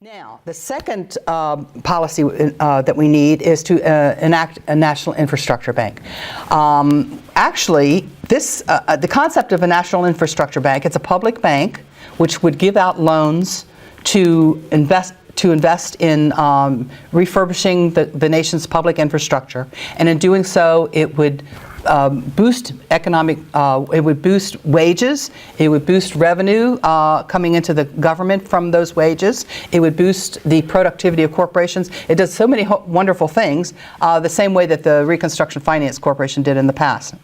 Now, the second policy that we need is to enact a national infrastructure bank. Actually, the concept of a national infrastructure bank, it's a public bank which would give out loans to invest in refurbishing the nation's public infrastructure, and in doing so, it would boost economic, it would boost wages, it would boost revenue coming into the government from those wages, it would boost the productivity of corporations. It does so many wonderful things, the same way that the Reconstruction Finance Corporation did in the past.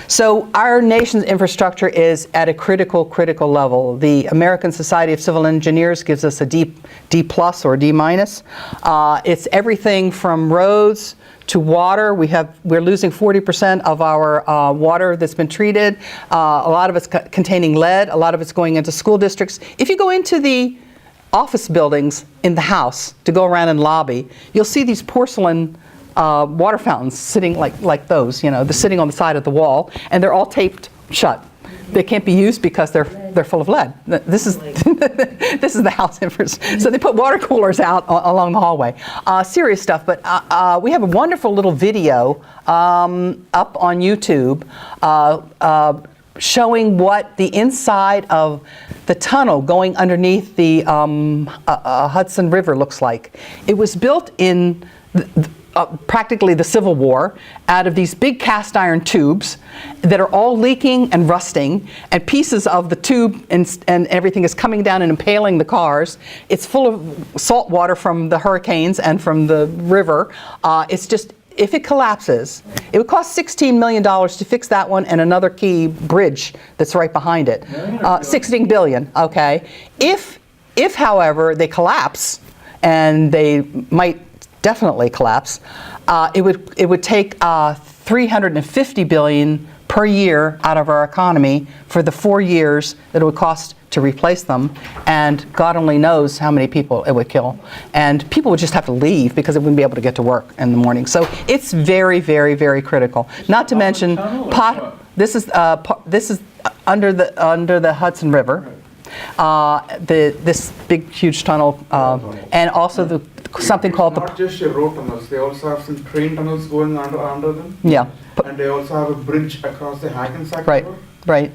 So our nation's infrastructure is at a critical1level. The American Society of Civil Engineers gives us a D plus or D minus. It's everything from roads to water. We're losing 40% of our water that's been treated. A lot of it's containing lead. A lot of it's going into school districts. If you go into the office buildings in the House to go around and lobby, you'll see these porcelain water fountains sitting like those. You know, they're sitting on the side of the wall, and they're all taped shut. They can't be used because they're full of lead. This is this is the house infrastructure. So they put water coolers out along the hallway. Serious stuff, but we have a wonderful little video up on YouTube showing what the inside of the tunnel going underneath the Hudson River looks like. It was built in practically the Civil War out of these big cast iron tubes that are all leaking and rusting, and pieces of the tube and everything is coming down and impaling the cars. It's full of salt water from the hurricanes and from the river. It's just, if it collapses, it would cost $16 million to fix that one and another key bridge that's right behind it. $16 billion, okay. If however they collapse, and they might definitely collapse, it would take $350 billion per year out of our economy for the 4 years that it would cost to replace them, and God only knows how many people it would kill. And people would just have to leave because they wouldn't be able to get to work in the morning. So it's very, very, very critical. Not to mention, this is under the Hudson River. This big, huge tunnel, and also something called not just road tunnels, they also have some train tunnels going under them. Yeah. And they also have a bridge across the Hackensack River, right.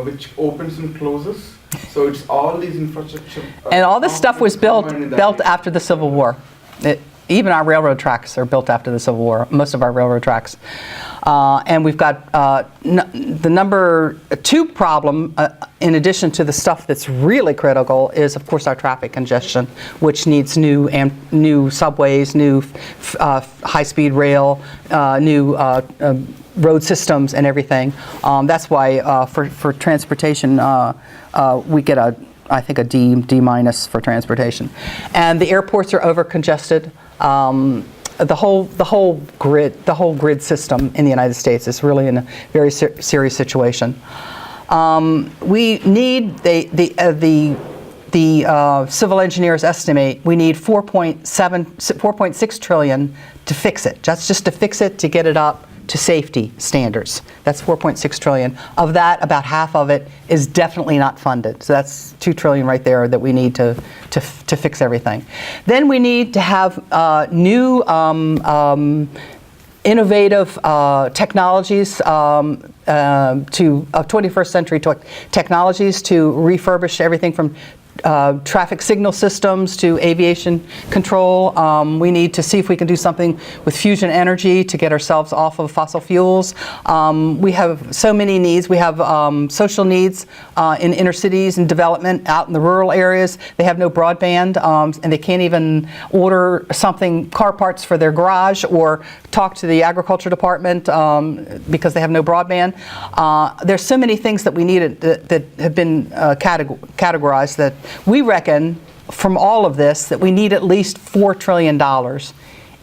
Which opens and closes. So it's all these infrastructure. And all this stuff was built after the Civil War. Even our railroad tracks are built after the Civil War, most of our railroad tracks. And we've got the number 2 problem, in addition to the stuff that's really critical, is of course our traffic congestion, which needs new subways, new high-speed rail, new road systems and everything. That's why for transportation we get I think a D minus for transportation. And the airports are over congested. The whole grid system in the United States is really in a very serious situation. We need the civil engineers estimate we need 4.6 trillion to fix it. That's just to fix it, to get it up to safety standards. That's 4.6 trillion. Of that, about half of it is definitely not funded. So that's 2 trillion right there that we need to fix everything. Then we need to have new innovative technologies to 21st century technologies to refurbish everything from traffic signal systems to aviation control. We need to see if we can do something with fusion energy to get ourselves off of fossil fuels. We have so many needs. We have social needs in inner cities and development out in the rural areas. They have no broadband, and they can't even order car parts for their garage or talk to the agriculture department because they have no broadband. There's so many things that we need that have been categorized that we reckon from all of this that we need at least $4 trillion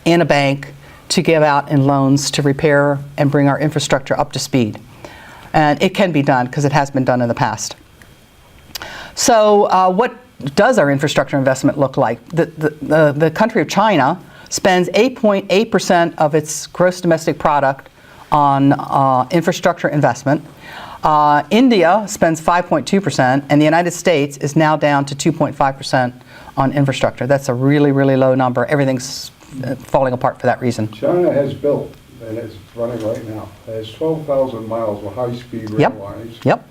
in a bank to give out in loans to repair and bring our infrastructure up to speed. And it can be done because it has been done in the past. So what does our infrastructure investment look like? The country of China spends 8.8% of its gross domestic product on infrastructure investment. India spends 5.2%, and the United States is now down to 2.5% on infrastructure. That's a really, really low number. Everything's falling apart for that reason. China has built, and it's running right now, has 12,000 miles of high-speed rail Yep. lines. Yep.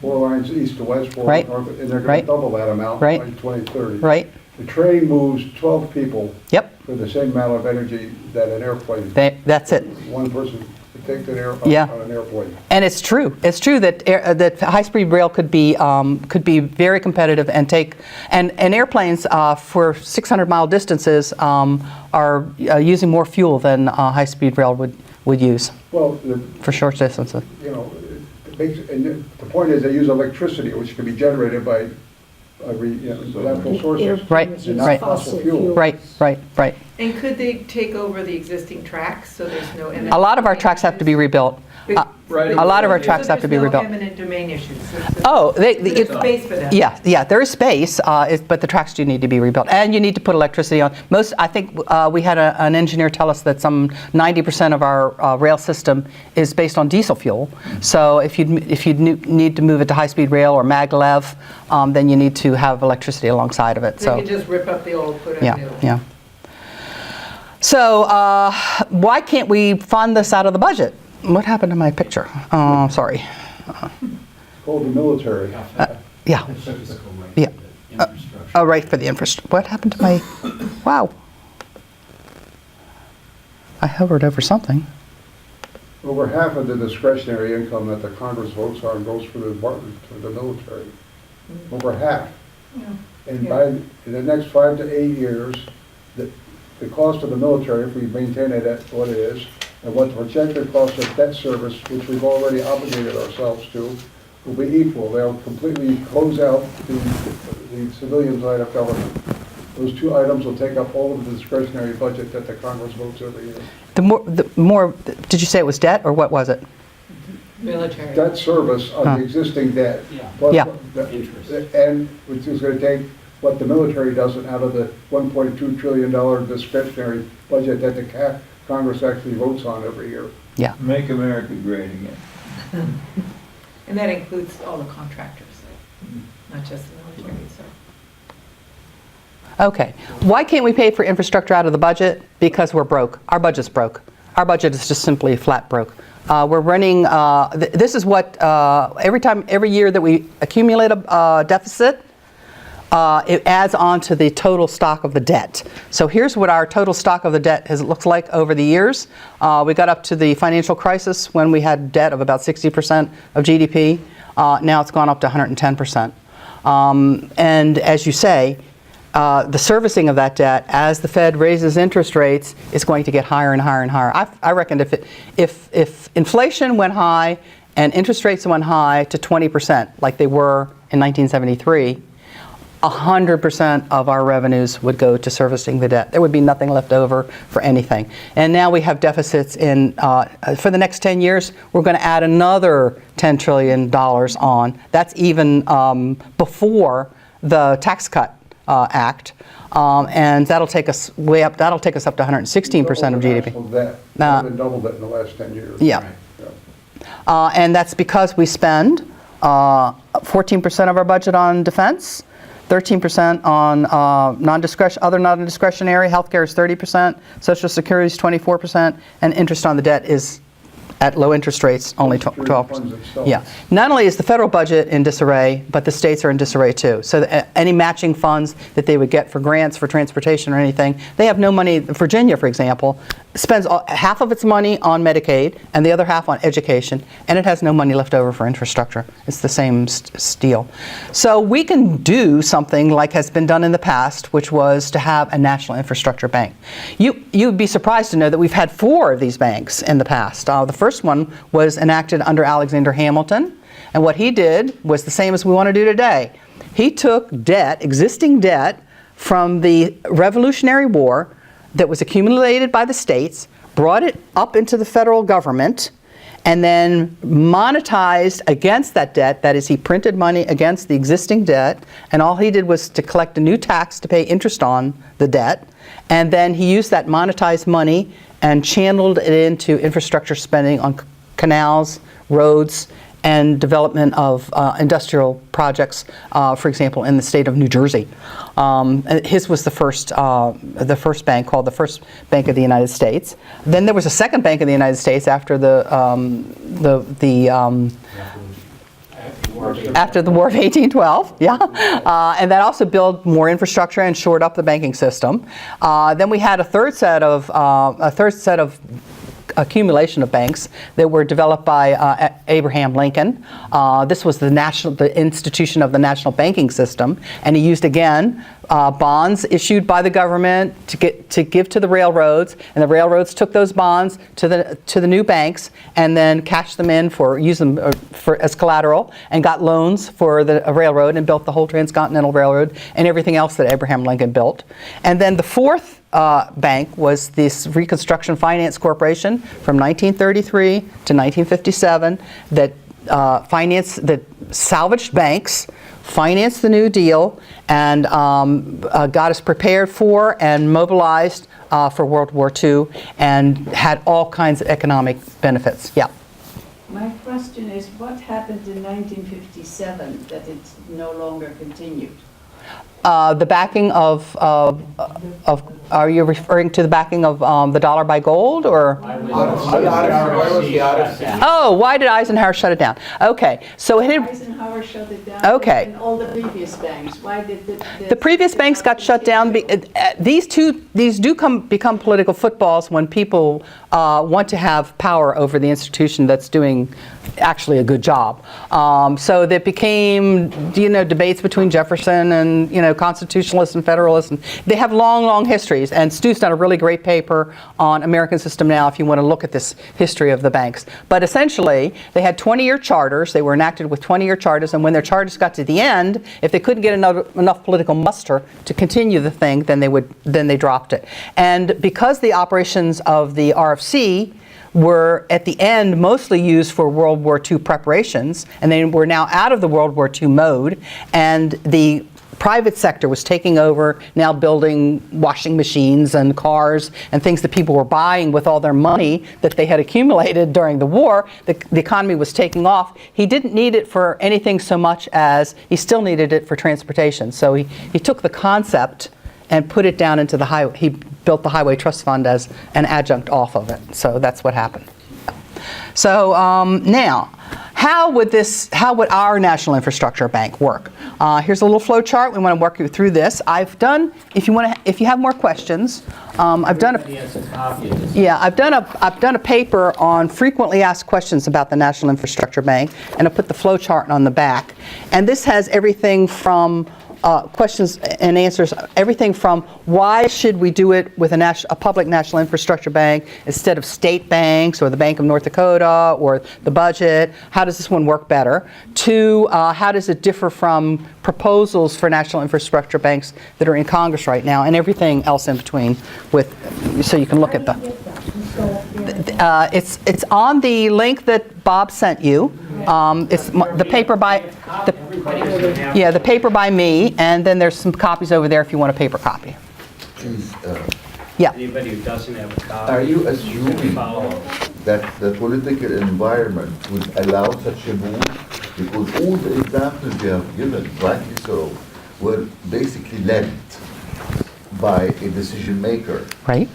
4 lines east to west, 4 Right. north, and they're going Right. to double that amount Right. by 2030. Right. The train moves 12 people Yep. for the same amount of energy that an airplane. That's it. One person could take that Yeah. on an airplane. And it's true. It's true that that high-speed rail could be very competitive and take and airplanes for 600-mile distances are using more fuel than high-speed rail would use Well, for short distances. you know, and the point is they use electricity, which can be generated by natural sources. Right, And not right. fossil fuel. Right. And could they take over the existing tracks, so there's no eminent... A lot of our tracks have to be rebuilt. Right. A lot of our tracks have to be rebuilt. So there's no eminent domain issues? Oh, There's space for that? Yeah, there is space, but the tracks do need to be rebuilt, and you need to put electricity on. I think we had an engineer tell us that some 90% of our rail system is based on diesel fuel. So if you need to move it to high-speed rail or maglev, then you need to have electricity alongside of it. So you can just rip up the old, put in new? Yeah. So why can't we fund this out of the budget? What happened to my picture? Sorry. Called the military. Yeah. Yeah. Oh, right, for the infrastructure. What happened to my, wow. I hovered over something. Over half of the discretionary income that the Congress votes on goes for the department, for the military. Over half. And by the next 5 to 8 years, the cost of the military, if we maintain it at what it is, and what the projected cost of debt service, which we've already obligated ourselves to, will be equal. They'll completely close out the civilian side of government. Those two items will take up all of the discretionary budget that the Congress votes every year. The more, did you say it was debt, or what was it? Military. Debt service on the existing debt. plus Yeah. the- And which is going to take what the military doesn't out of the $1.2 trillion discretionary budget that the Congress actually votes on every year. Yeah. Make America great again. And that includes all the contractors, not just the military, so. Okay. Why can't we pay for infrastructure out of the budget? Because we're broke. Our budget's broke. Our budget is just simply flat broke. We're running, this is what, every year that we accumulate a deficit, it adds on to the total stock of the debt. So here's what our total stock of the debt looks like over the years. We got up to the financial crisis when we had debt of about 60% of GDP. Now it's gone up to 110%. And as you say, the servicing of that debt, as the Fed raises interest rates, is going to get higher and higher and higher. I reckon if inflation went high and interest rates went high to 20%, like they were in 1973, 100% of our revenues would go to servicing the debt. There would be nothing left over for anything. And now we have deficits in, for the next 10 years, we're going to add another $10 trillion on. That's even before the tax cut act. And that'll take us way up, that'll take us up to 116% of GDP. National debt. More than doubled it in the last 10 years. Yeah. And that's because we spend 14% of our budget on defense, 13% on other non-discretionary. Healthcare is 30%, Social Security is 24%, and interest on the debt is at low interest rates, only 12%. Yeah. Not only is the federal budget in disarray, but the states are in disarray too. So any matching funds that they would get for grants for transportation or anything, they have no money. Virginia, for example, spends half of its money on Medicaid and the other half on education, and it has no money left over for infrastructure. It's the same deal. So we can do something like has been done in the past, which was to have a national infrastructure bank. You'd be surprised to know that we've had 4 of these banks in the past. The first one was enacted under Alexander Hamilton, and what he did was the same as we want to do today. He took debt, existing debt, from the Revolutionary War that was accumulated by the states, brought it up into the federal government, and then monetized against that debt. That is, he printed money against the existing debt, and all he did was to collect a new tax to pay interest on the debt, and then he used that monetized money and channeled it into infrastructure spending on canals, roads, and development of industrial projects, for example, in the state of New Jersey. His was the first bank, called the First Bank of the United States. Then there was a second Bank of the United States after after the War of 1812, yeah, and that also built more infrastructure and shored up the banking system. Then we had a third set of accumulation of banks that were developed by Abraham Lincoln. This was the institution of the national banking system, and he used again bonds issued by the government to give to the railroads, and the railroads took those bonds to the new banks and then cashed them in use them as collateral, and got loans for the railroad and built the whole transcontinental railroad and everything else that Abraham Lincoln built. And then the fourth bank was this Reconstruction Finance Corporation from 1933 to 1957 that salvaged banks, financed the New Deal, and got us prepared for and mobilized for World War II, and had all kinds of economic benefits. Yeah. My question is, what happened in 1957 that it no longer continued? The backing of, are you referring to the backing of the dollar by gold, or? Oh, why did Eisenhower shut it down? Okay, so it had, Eisenhower shut it down. Okay. And all the previous banks, why did the previous banks got shut down. These do become political footballs when people want to have power over the institution that's doing actually a good job. So that became, debates between Jefferson and, constitutionalists and federalists. And they have long histories. And Stu's done a really great paper on American System Now if you want to look at this history of the banks. But essentially, they had 20-year charters. They were enacted with 20-year charters. And when their charters got to the end, if they couldn't get enough political muster to continue the thing, then they dropped it. And because the operations of the RFC were at the end mostly used for World War II preparations, and they were now out of the World War II mode, and the private sector was taking over, now building washing machines and cars and things that people were buying with all their money that they had accumulated during the war. The economy was taking off. He didn't need it for anything so much as he still needed it for transportation. So he took the concept and put it down into the highway. He built the Highway Trust Fund as an adjunct off of it. So that's what happened. So now, how would our National Infrastructure Bank work? Here's a little flow chart. We want to work you through this. I've done, if you have more questions, I've done a paper on frequently asked questions about the National Infrastructure Bank, and I put the flow chart on the back. And this has everything from questions and answers, everything from why should we do it with a public national infrastructure bank instead of state banks or the Bank of North Dakota or the budget, how does this one work better, to how does it differ from proposals for national infrastructure banks that are in Congress right now, and everything else in between, so you can look at them. It's on the link that Bob sent you. It's the paper by the paper by me, and then there's some copies over there if you want a paper copy. Please, Yeah. Anybody who doesn't have a copy. are you assuming that the political environment would allow such a move? Because all the examples you have given, rightly so, were basically led by a decision maker. Right.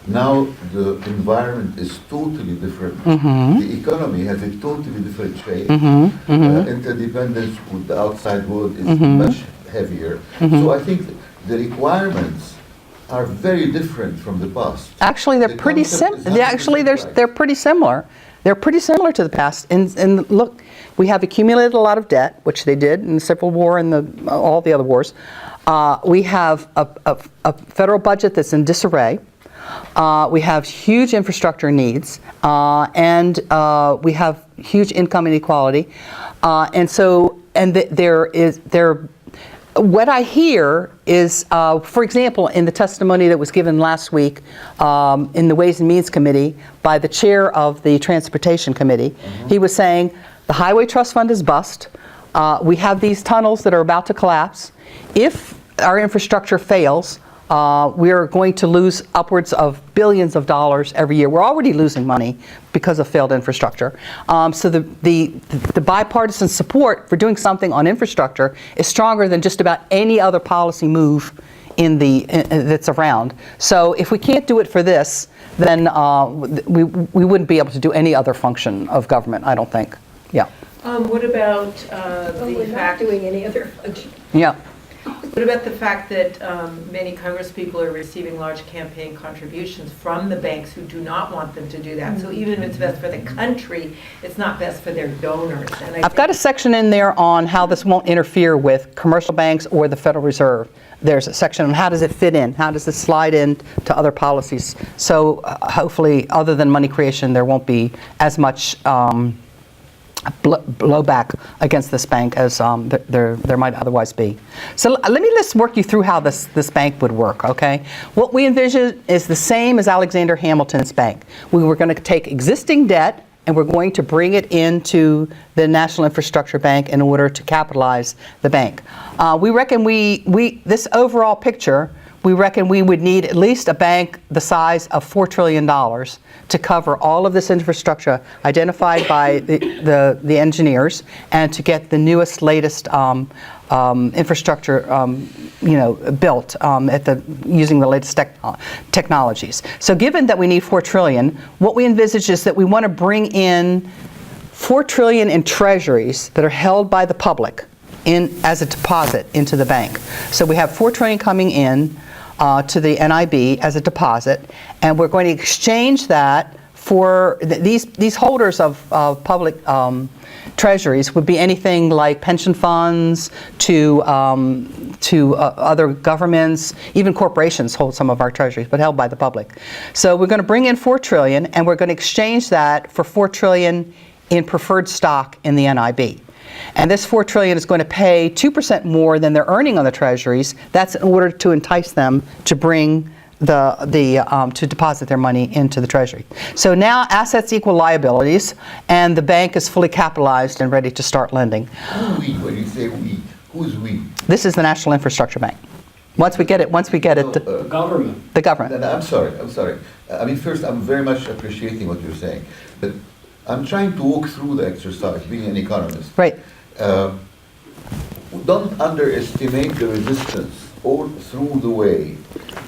Now the environment is totally different. Mm-hmm. The economy has a totally different shape. Mm-hmm. Mm-hmm. Interdependence with the outside world is Mm-hmm. much heavier. Mm-hmm. So I think the requirements are very different from the past. Actually, they're The pretty concept is they're pretty similar. They're pretty similar to the past. And look, we have accumulated a lot of debt, which they did in the Civil War and all the other wars. We have a federal budget that's in disarray. We have huge infrastructure needs, and we have huge income inequality, what I hear is, for example, in the testimony that was given last week in the Ways and Means Committee by the chair of the Transportation Committee, he was saying the Highway Trust Fund is bust. We have these tunnels that are about to collapse. If our infrastructure fails, we are going to lose upwards of billions of dollars every year. We're already losing money because of failed infrastructure. So the bipartisan support for doing something on infrastructure is stronger than just about any other policy move that's around. So if we can't do it for this, then we wouldn't be able to do any other function of government, I don't think. Yeah. What about We're the not fact, doing any other function. Yeah. what about the fact that many Congresspeople are receiving large campaign contributions from the banks who do not want them to do that? So even if it's best for the country, it's not best for their donors. And I've got a section in there on how this won't interfere with commercial banks or the Federal Reserve. There's a section on how does it fit in, how does it slide in to other policies. So hopefully, other than money creation, there won't be as much blowback against this bank as there might otherwise be. So let me just work you through how this bank would work, okay? What we envision is the same as Alexander Hamilton's bank. We were going to take existing debt and we're going to bring it into the National Infrastructure Bank in order to capitalize the bank. We reckon this overall picture, we reckon we would need at least a bank the size of $4 trillion to cover all of this infrastructure identified by the engineers and to get the newest, latest infrastructure built using the latest technologies. So given that we need $4 trillion, what we envisage is that we want to bring in $4 trillion in treasuries that are held by the public as a deposit into the bank. So we have $4 trillion coming in to the NIB as a deposit, and we're going to exchange that for these holders of public treasuries would be anything like pension funds to other governments, even corporations hold some of our treasuries, but held by the public. So we're going to bring in $4 trillion, and we're going to exchange that for $4 trillion in preferred stock in the NIB. And this $4 trillion is going to pay 2% more than they're earning on the treasuries. That's in order to entice them to bring to deposit their money into the treasury. So now assets equal liabilities, and the bank is fully capitalized and ready to start lending. We, when you say we, who's we? This is the National Infrastructure Bank. Once we get it, The government. the government. I'm sorry. I mean, first, I'm very much appreciating what you're saying, but I'm trying to walk through the exercise, being an economist. Right. Don't underestimate the resistance all through the way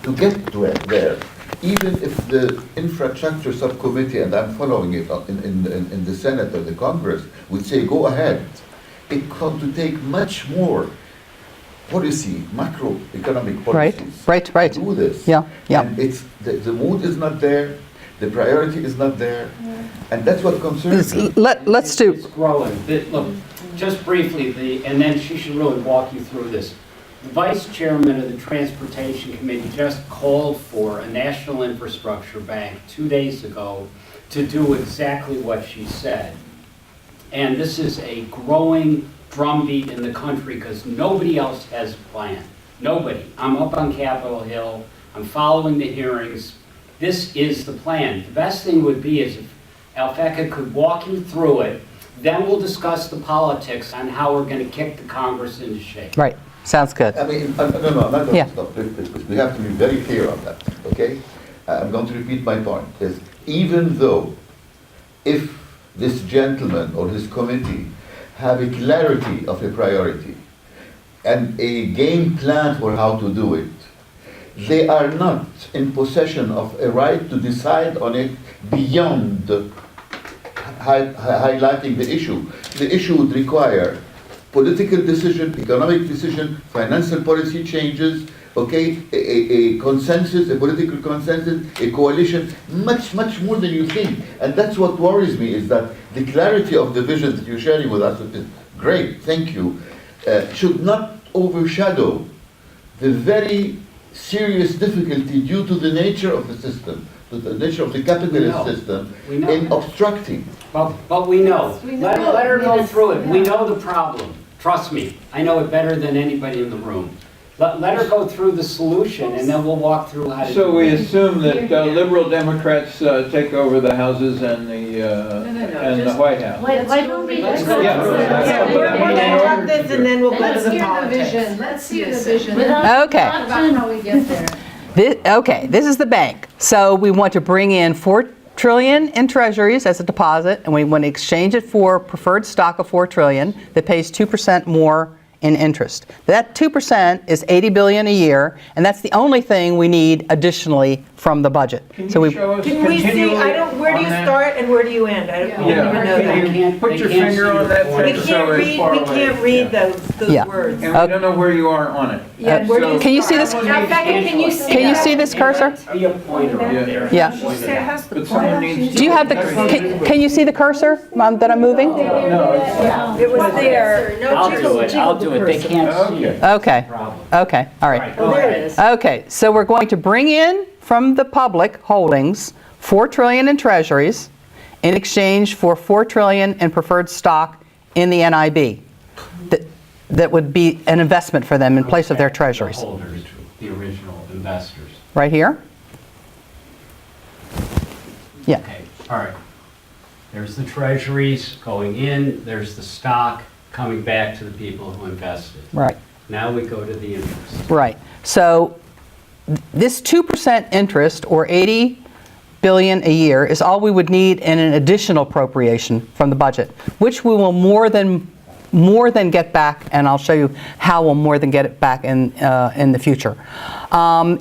to get to it there. Even if the infrastructure subcommittee, and I'm following it in the Senate or the Congress, would say, go ahead, it got to take much more policy, macroeconomic policies Right. to do this. Yeah. And it's the mood is not there, the priority is not there, and that's what concerns me. Let's do. It's growing. Look, just briefly, and then she should really walk you through this. The vice chairman of the Transportation Committee just called for a national infrastructure bank 2 days ago to do exactly what she said. And this is a growing drumbeat in the country because nobody else has a plan. Nobody. I'm up on Capitol Hill. I'm following the hearings. This is the plan. The best thing would be is if Alphecca could walk you through it, then we'll discuss the politics on how we're going to kick the Congress into shape. Right. Sounds good. I mean, no, I'm not going Yeah. to stop. We have to be very clear on that, okay? I'm going to repeat my point. Is even though if this gentleman or his committee have a clarity of a priority and a game plan for how to do it, they are not in possession of a right to decide on it beyond highlighting the issue. The issue would require political decision, economic decision, financial policy changes, okay, a consensus, a political consensus, a coalition, much more than you think. And that's what worries me, is that the clarity of the vision that you're sharing with us is great, thank you, should not overshadow the very serious difficulty due to the nature of the system, to the nature of the capitalist system, in obstructing. But we know. We know. Let her go Yes. through it. We Yeah. know the problem. Trust me. I know it better than anybody in the room. Let her go through the solution, and then we'll walk through how to So do we it. assume that liberal Democrats take over the houses and the White House. Why don't we Let's just... go. Yeah. We're going to talk this and then we'll go to Let's the hear the politics. vision, let's see the vision. Without Okay. how we get there. Okay, this is the bank. So we want to bring in $4 trillion in treasuries as a deposit, and we want to exchange it for preferred stock of $4 trillion that pays 2% more in interest. That 2% is $80 billion a year, and that's the only thing we need additionally from the budget. Can So you show us Can we see, continually where do you on that? start and where do you end? We don't even know Can that. you put your They can't finger see on your that point. We thing so can't it's read, far we away? can't read those Yeah. words. And we don't know where you are on it. Yeah, where do you Can you see this? start? Can you see Can you see this cursor? Be a pointer up Yeah. there. Yeah. Point it out. But someone needs to. Do you have the? Can you see the cursor that I'm moving? No, it's, It was there. I'll do it, they can't see it. Okay. Problem. Okay. All right. Right, go There ahead. it is. Okay, so we're going to bring in from the public holdings $4 trillion in treasuries in exchange for $4 trillion in preferred stock in the NIB. That would be an investment for them in place of their treasuries. The holders, the original investors. Right here? Yeah. Okay, all right. There's the treasuries going in, there's the stock coming back to the people who invested. Right. Now we go to the interest. Right. So this 2% interest, or $80 billion a year, is all we would need in an additional appropriation from the budget, which we will more than get back, and I'll show you how we'll more than get it back in the future.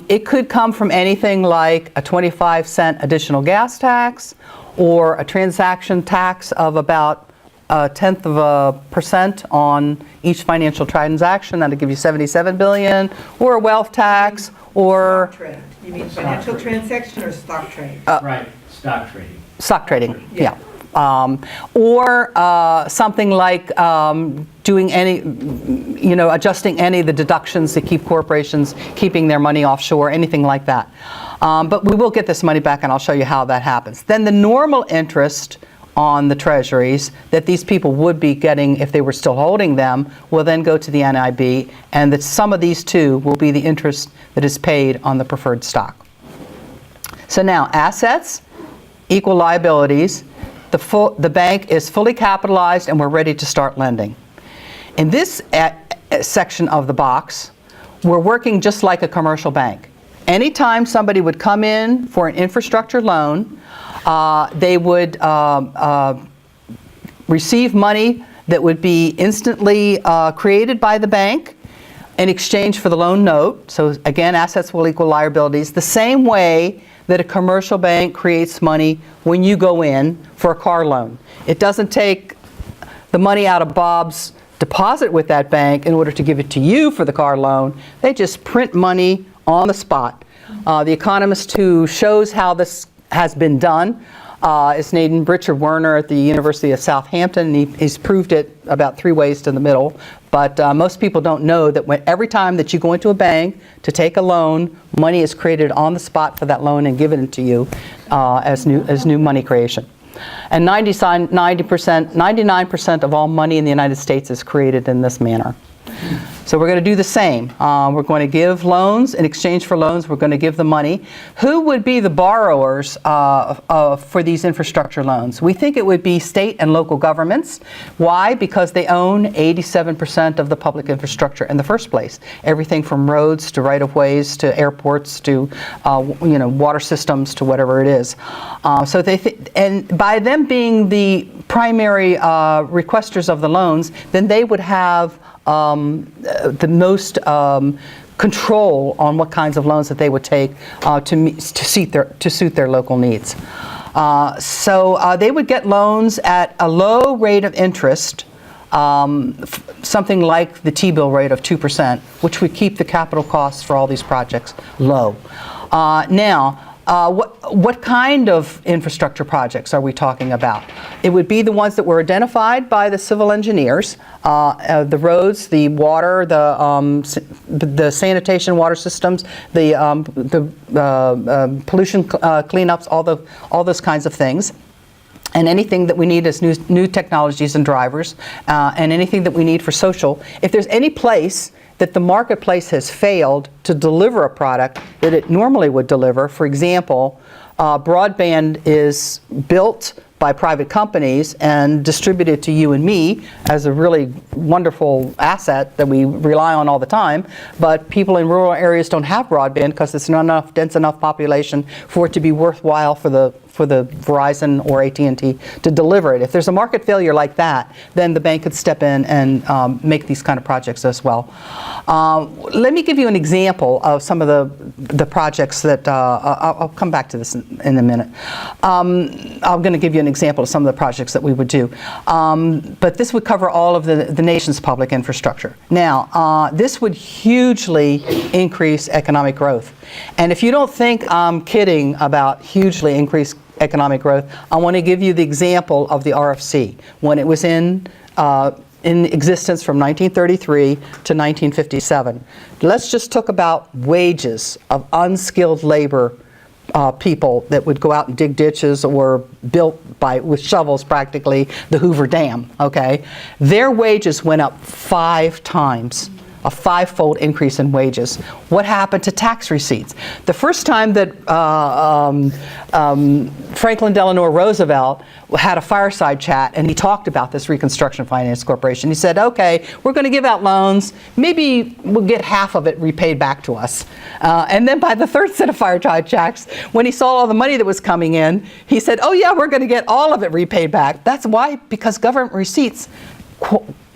It could come from anything like a 25-cent additional gas tax, or a transaction tax of about 0.1% on each financial transaction. That'll give you $77 billion, or a wealth tax, or Stock trade. You mean financial transaction or stock trade? Right, stock trading. stock trading. Yeah. Or something like doing any, adjusting any of the deductions that keep corporations keeping their money offshore, anything like that. But we will get this money back, and I'll show you how that happens. Then the normal interest on the treasuries that these people would be getting if they were still holding them will then go to the NIB, and that some of these too will be the interest that is paid on the preferred stock. So now, assets equal liabilities. The bank is fully capitalized, and we're ready to start lending. In this section of the box, we're working just like a commercial bank. Anytime somebody would come in for an infrastructure loan, they would receive money that would be instantly created by the bank in exchange for the loan note. So again, assets will equal liabilities, the same way that a commercial bank creates money when you go in for a car loan. It doesn't take the money out of Bob's deposit with that bank in order to give it to you for the car loan. They just print money on the spot. The economist who shows how this has been done is named Richard Werner at the University of Southampton. He's proved it about 3 ways to the middle. But most people don't know that every time that you go into a bank to take a loan, money is created on the spot for that loan and given to you as new money creation. And 99% of all money in the United States is created in this manner. So we're going to do the same. We're going to give loans. In exchange for loans, we're going to give the money. Who would be the borrowers for these infrastructure loans? We think it would be state and local governments. Why? Because they own 87% of the public infrastructure in the first place. Everything from roads to right-of-ways to airports to water systems to whatever it is. So and by them being the primary requesters of the loans, then they would have the most control on what kinds of loans that they would take to suit their local needs. So they would get loans at a low rate of interest, something like the T-bill rate of 2%, which would keep the capital costs for all these projects low. Now, what kind of infrastructure projects are we talking about? It would be the ones that were identified by the civil engineers, the roads, the water, the sanitation water systems, the pollution cleanups, all those kinds of things. And anything that we need as new technologies and drivers, and anything that we need for social. If there's any place that the marketplace has failed to deliver a product that it normally would deliver, for example, broadband is built by private companies and distributed to you and me as a really wonderful asset that we rely on all the time, but people in rural areas don't have broadband because it's not enough dense enough population for it to be worthwhile for the Verizon or AT&T to deliver it. If there's a market failure like that, then the bank could step in and make these kind of projects as well. Let me give you an example of some of the projects that, I'll come back to this in a minute. I'm going to give you an example of some of the projects that we would do. But this would cover all of the nation's public infrastructure. Now, this would hugely increase economic growth. And if you don't think I'm kidding about hugely increased economic growth, I want to give you the example of the RFC when it was in existence from 1933 to 1957. Let's just talk about wages of unskilled labor people that would go out and dig ditches or built with shovels practically the Hoover Dam, okay? Their wages went up 5 times. A 5-fold increase in wages. What happened to tax receipts? The first time that Franklin Delano Roosevelt had a fireside chat and he talked about this Reconstruction Finance Corporation, he said, okay, we're going to give out loans, maybe we'll get half of it repaid back to us. And then by the third set of fireside chats, when he saw all the money that was coming in, he said, oh yeah, we're going to get all of it repaid back. That's why, because government receipts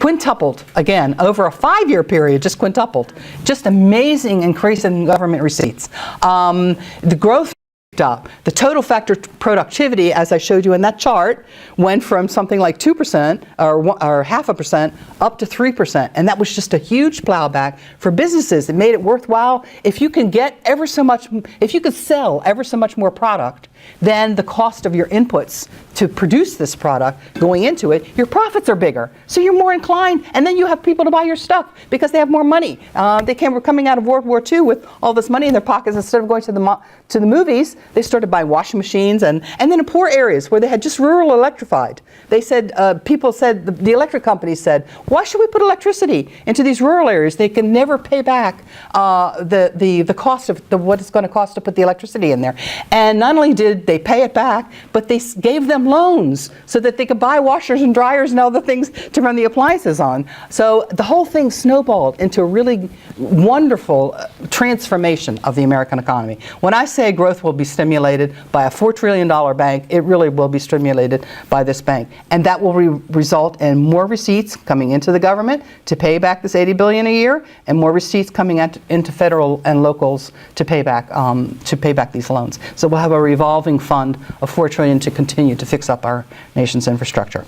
quintupled again over a 5-year period, just quintupled. Just amazing increase in government receipts. The growth up. The total factor productivity, as I showed you in that chart, went from something like 2% or half a percent up to 3%. And that was just a huge plowback for businesses. It made it worthwhile. If you can get ever so much, if you could sell ever so much more product, then the cost of your inputs to produce this product going into it, your profits are bigger. So you're more inclined, and then you have people to buy your stuff because they have more money. They were coming out of World War II with all this money in their pockets. Instead of going to the movies, they started buying washing machines. And then in poor areas where they had just rural electrified, they said, people said, the electric companies said, why should we put electricity into these rural areas? They can never pay back the cost of what it's going to cost to put the electricity in there. And not only did they pay it back, but they gave them loans so that they could buy washers and dryers and other things to run the appliances on. So the whole thing snowballed into a really wonderful transformation of the American economy. When I say growth will be stimulated by a $4 trillion bank, it really will be stimulated by this bank. And that will result in more receipts coming into the government to pay back this $80 billion a year, and more receipts coming into federal and locals to pay back these loans. So we'll have a revolving fund of $4 trillion to continue to fix up our nation's infrastructure.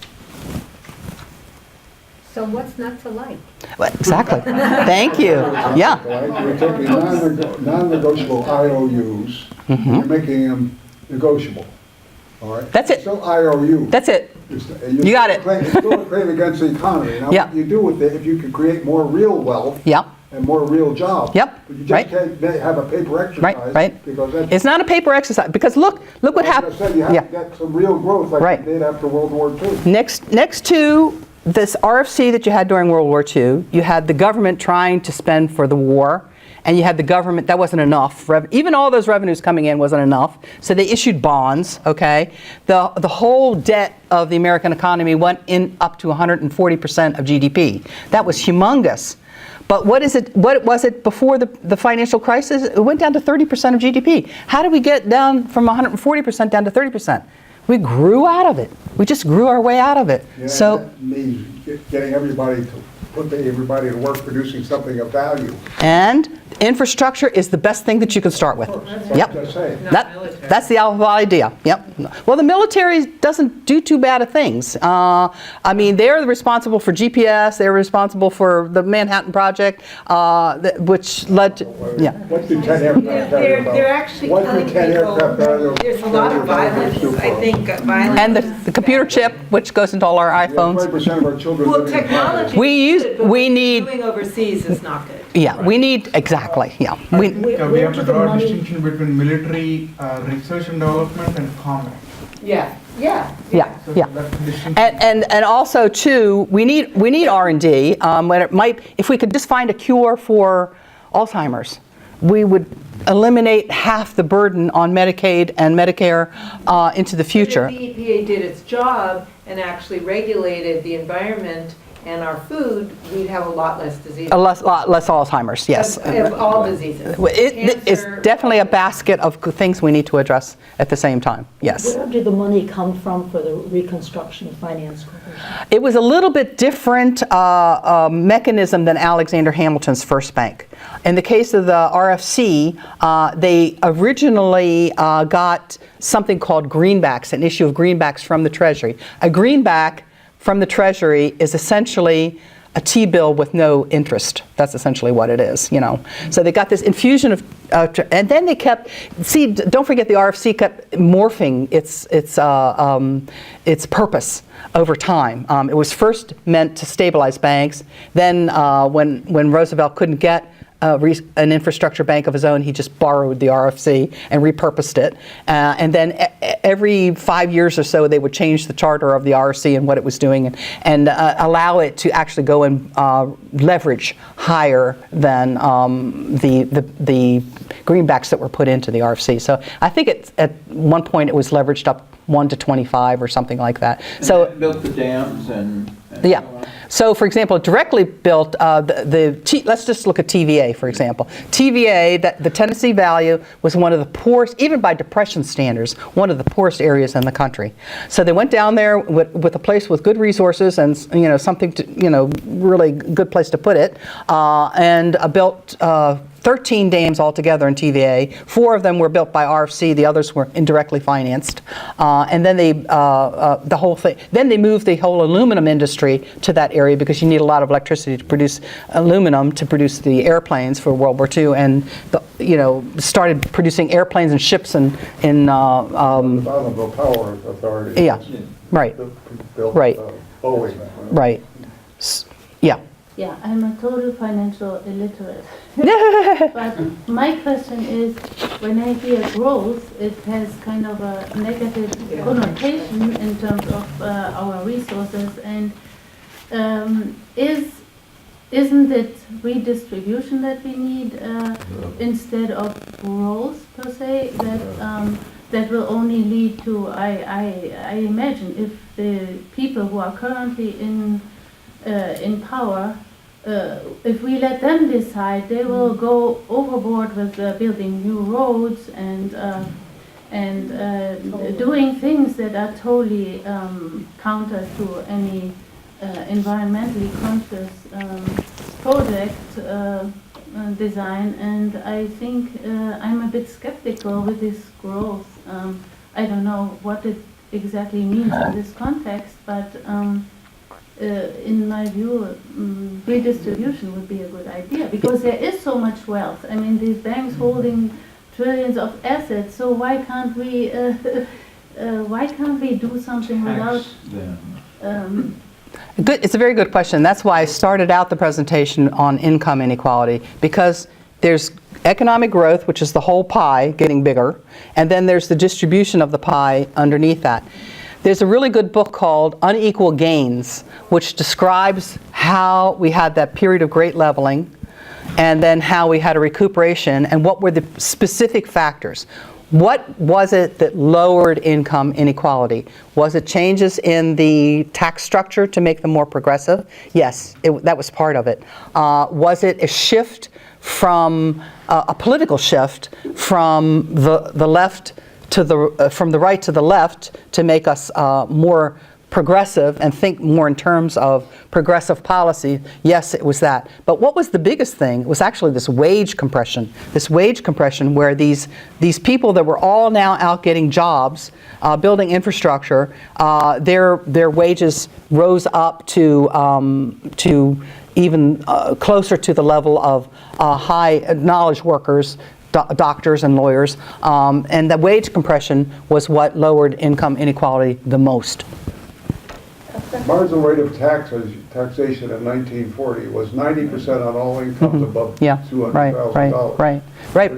So what's not to like? Well, exactly. Thank you. Yeah. You're taking non-negotiable IOUs, you're making them negotiable. All right? That's it. Still IOU. That's it. You got it. It's still a claim against the economy. Now, Yeah. what you do with it, if you can create more real wealth, Yep. and more real jobs. Yep. But you just Right. can't have a paper exercise. Right. Because that's, It's not a paper exercise because look what happened. You have Yeah. to get some real growth like Right. you did after World War II. Next to this RFC that you had during World War II, you had the government trying to spend for the war, and you had the government, that wasn't enough. Even all those revenues coming in wasn't enough, so they issued bonds, okay? The whole debt of the American economy went in up to 140% of GDP. That was humongous. But what was it before the financial crisis? It went down to 30% of GDP. How did we get down from 140% down to 30%? We grew out of it. We just grew our way out of it. Yeah, So that means getting everybody to work producing something of value. and infrastructure is the best thing that you can start with. Yep. Just saying. That's the idea. Yep. Well, the military doesn't do too bad of things. I mean, they're responsible for GPS. They're responsible for the Manhattan Project, which led to What do 10 aircraft tell you about? They're actually What do telling 10 aircraft tell you? people, there's a lot of violence, I think, violence. and the computer chip, which goes into all our iPhones. 20% of our children Well, live in poverty. technology We is good, but what need- you're doing overseas is not good. Yeah, we need exactly. Yeah, We have to draw a distinction between military research and development and combat. Yeah. yeah. So that's the distinction. And also too, we need R&D. When it might, if we could just find a cure for Alzheimer's, we would eliminate half the burden on Medicaid and Medicare into the future. But if the EPA did its job and actually regulated the environment and our food, we'd have a lot less disease. A lot less Alzheimer's, yes. Of all diseases. It's Cancer, definitely a basket of things we need to address at the same time, yes. Where did the money come from for the Reconstruction Finance Corporation? It was a little bit different mechanism than Alexander Hamilton's first bank. In the case of the RFC, they originally got something called greenbacks, an issue of greenbacks from the Treasury. A greenback from the Treasury is essentially a T-bill with no interest. That's essentially what it is, you know. So they got this infusion of, and then they kept, see, don't forget the RFC kept morphing its purpose over time. It was first meant to stabilize banks. Then when Roosevelt couldn't get an infrastructure bank of his own, he just borrowed the RFC and repurposed it. And then every 5 years or so, they would change the charter of the RFC and what it was doing and allow it to actually go and leverage higher than the greenbacks that were put into the RFC. So I think at one point it was leveraged up 1 to 25 or something like that. And So that built the dams and yeah. so on. So, for example, directly built, let's just look at TVA, for example. TVA, the Tennessee Valley was one of the poorest, even by Depression standards, one of the poorest areas in the country. So they went down there with a place with good resources and, you know, something to, you know, really good place to put it, and built 13 dams altogether in TVA. 4 of them were built by RFC. The others were indirectly financed. And then the whole thing. Then they moved the whole aluminum industry to that area because you need a lot of electricity to produce aluminum to produce the airplanes for World War II, and started producing airplanes and ships in Bonneville Power Authority. yeah, right, Built, right. Boeing. right. Yeah. Yeah, I'm a total financial illiterate. But my question is, when I hear growth, it has kind of a negative connotation in terms of our resources, and isn't it redistribution that we need instead of growth per se? That will only lead to, I imagine, if the people who are currently in power, if we let them decide, they will go overboard with building new roads and doing things that are totally counter to any environmentally conscious project design. And I think I'm a bit skeptical with this growth. I don't know what it exactly means in this context, but in my view, redistribution would be a good idea, because there is so much wealth. I mean, these banks holding trillions of assets, so why can't we do something without... Good. It's a very good question. That's why I started out the presentation on income inequality, because there's economic growth, which is the whole pie getting bigger, and then there's the distribution of the pie underneath that. There's a really good book called Unequal Gains, which describes how we had that period of great leveling and then how we had a recuperation and what were the specific factors. What was it that lowered income inequality? Was it changes in the tax structure to make them more progressive? Yes, that was part of it. Was it a shift from, a political shift from the left to from the right to the left to make us more progressive and think more in terms of progressive policy? Yes, it was that. But what was the biggest thing? It was actually this wage compression. This wage compression where these people that were all now out getting jobs, building infrastructure, their wages rose up to even closer to the level of high knowledge workers, doctors and lawyers, and the wage compression was what lowered income inequality the most. Marginal rate of taxation in 1940 was 90% on all incomes above $200,000. Right.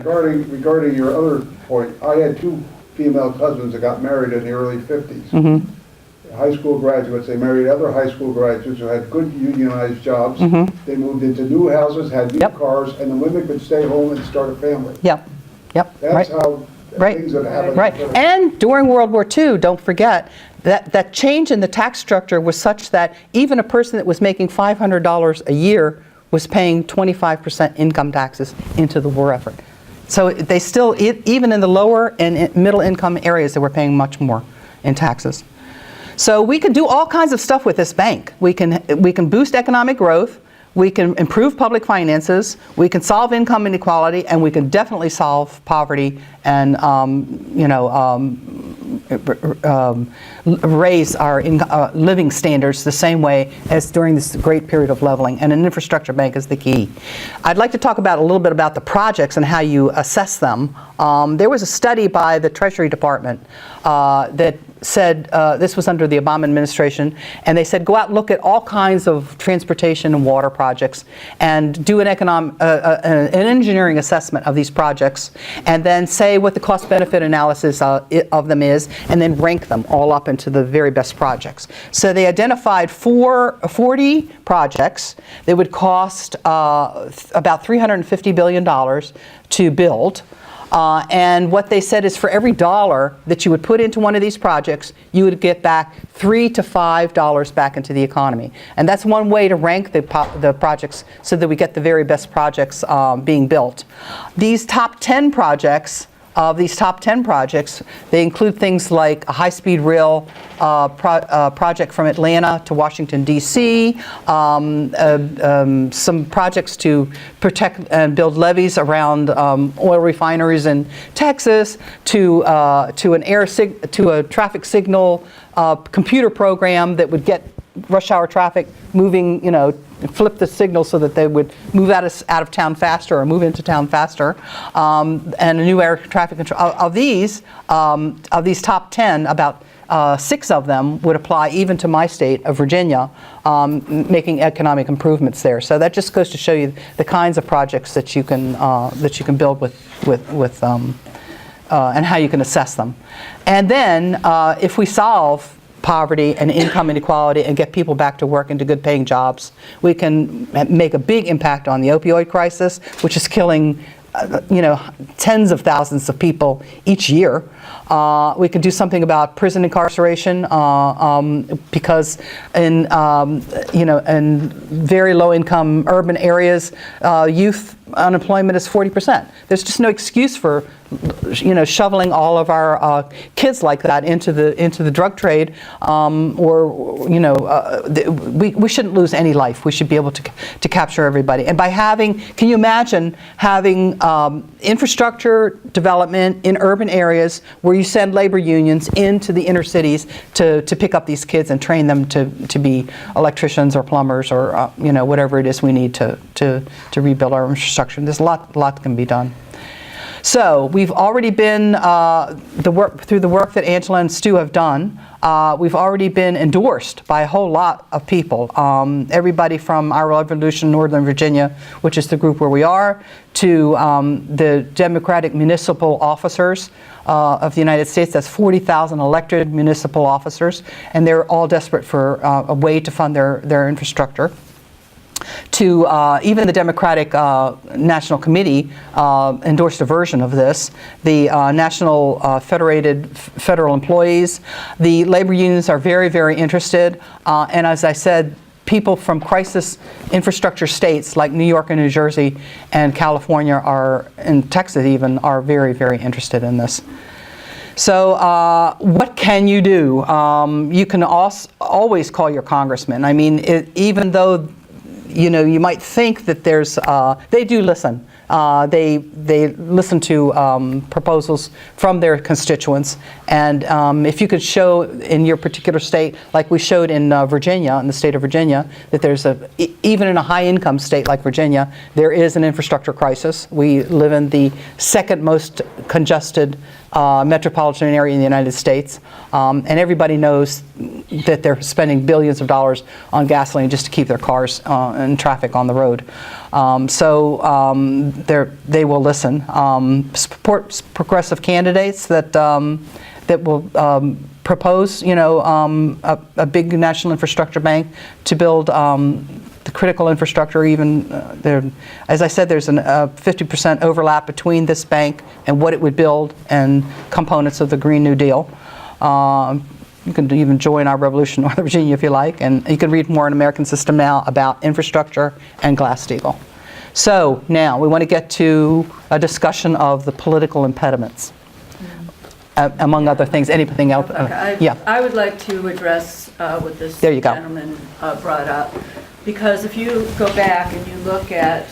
Regarding your other point, I had 2 female cousins that got married in the early 50s. high school graduates, they married other high school graduates who had good unionized jobs. They moved into new houses, had new Yep. cars, and the women could stay home and start a family. Yep, yep, That's right. how Right. things that happen. Right, and during World War II, don't forget, that change in the tax structure was such that even a person that was making $500 a year was paying 25% income taxes into the war effort. So they still, even in the lower and middle income areas, they were paying much more in taxes. So we can do all kinds of stuff with this bank. We can boost economic growth, we can improve public finances, we can solve income inequality, and we can definitely solve poverty and raise our living standards the same way as during this great period of leveling, and an infrastructure bank is the key. I'd like to talk about a little bit about the projects and how you assess them. There was a study by the Treasury Department that said, this was under the Obama administration, and they said go out and look at all kinds of transportation and water projects and do an engineering assessment of these projects, and then say what the cost-benefit analysis of them is, and then rank them all up into the very best projects. So they identified 40 projects that would cost about $350 billion to build. And what they said is for every dollar that you would put into one of these projects, you would get back $3 to $5 back into the economy. And that's one way to rank the projects so that we get the very best projects being built. These top 10 projects, they include things like a high-speed rail project from Atlanta to Washington, D.C., some projects to protect and build levees around oil refineries in Texas, to a traffic signal computer program that would get rush hour traffic moving, flip the signal so that they would move out of town faster or move into town faster, and a new air traffic control. Of these top 10, about 6 of them would apply even to my state of Virginia, making economic improvements there. So that just goes to show you the kinds of projects that you can build with and how you can assess them. And then if we solve poverty and income inequality and get people back to work into good paying jobs, we can make a big impact on the opioid crisis, which is killing tens of thousands of people each year. We could do something about prison incarceration because in very low-income urban areas, youth unemployment is 40%. There's just no excuse for shoveling all of our kids like that into the drug trade, we shouldn't lose any life. We should be able to capture everybody. And by can you imagine having infrastructure development in urban areas where you send labor unions into the inner cities to pick up these kids and train them to be electricians or plumbers or whatever it is we need to rebuild our infrastructure. There's a lot that can be done. So we've already been through the work that Angela and Stu have done. We've already been endorsed by a whole lot of people. Everybody from Our Revolution, Northern Virginia, which is the group where we are, to the Democratic municipal officers of the United States. That's 40,000 elected municipal officers, and they're all desperate for a way to fund their infrastructure. To even the Democratic National Committee endorsed a version of this. The National Federated Federal Employees, the labor unions are very, very interested. And as I said, people from crisis infrastructure states like New York and New Jersey and California and Texas even, are very, very interested in this. So what can you do? You can always call your congressman. I mean, even though you might think that they do listen. They listen to proposals from their constituents, and if you could show in your particular state, like we showed in Virginia, in the state of Virginia, that there's even in a high-income state like Virginia, there is an infrastructure crisis. We live in the second most congested metropolitan area in the United States, and everybody knows that they're spending billions of dollars on gasoline just to keep their cars and traffic on the road. They will listen. Support progressive candidates that that will propose, a big national infrastructure bank to build the critical infrastructure. Even as I said, there's a 50% overlap between this bank and what it would build and components of the Green New Deal. You can even join our revolution in Northern Virginia if you like, and you can read more in American System Now about infrastructure and Glass-Steagall. So now we want to get to a discussion of the political impediments, among other things. Anything else? Yeah. I would like to address what this There you go. gentleman brought up, because if you go back and you look at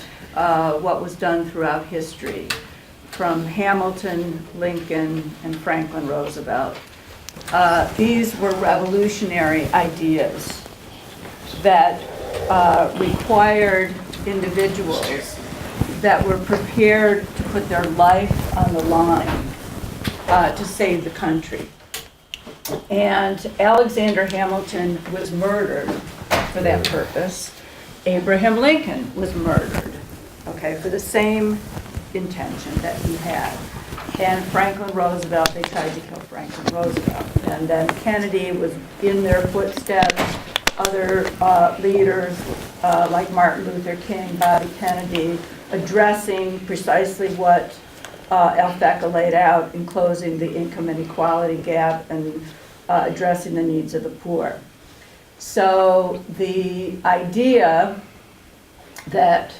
what was done throughout history, from Hamilton, Lincoln, and Franklin Roosevelt, these were revolutionary ideas that required individuals that were prepared to put their life on the line to save the country. And Alexander Hamilton was murdered for that purpose. Abraham Lincoln was murdered, okay, for the same intention that he had. And Franklin Roosevelt, they tried to kill Franklin Roosevelt. And then Kennedy was in their footsteps. Other leaders like Martin Luther King, Bobby Kennedy, addressing precisely what Alphecca laid out in closing the income inequality gap and addressing the needs of the poor. So the idea that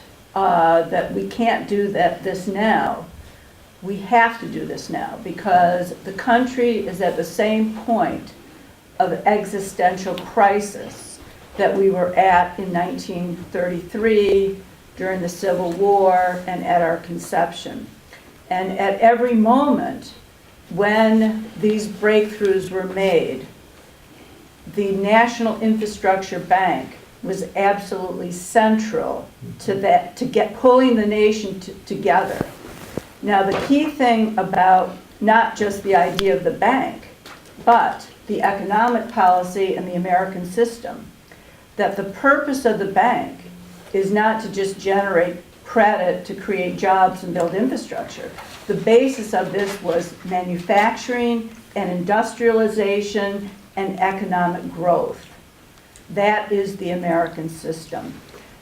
we can't do this now, we have to do this now, because the country is at the same point of existential crisis that we were at in 1933 during the Civil War and at our conception. And at every moment when these breakthroughs were made, the National Infrastructure Bank was absolutely central to that, pulling the nation together. Now, the key thing about not just the idea of the bank, but the economic policy and the American system, that the purpose of the bank is not to just generate credit to create jobs and build infrastructure. The basis of this was manufacturing and industrialization and economic growth. That is the American system.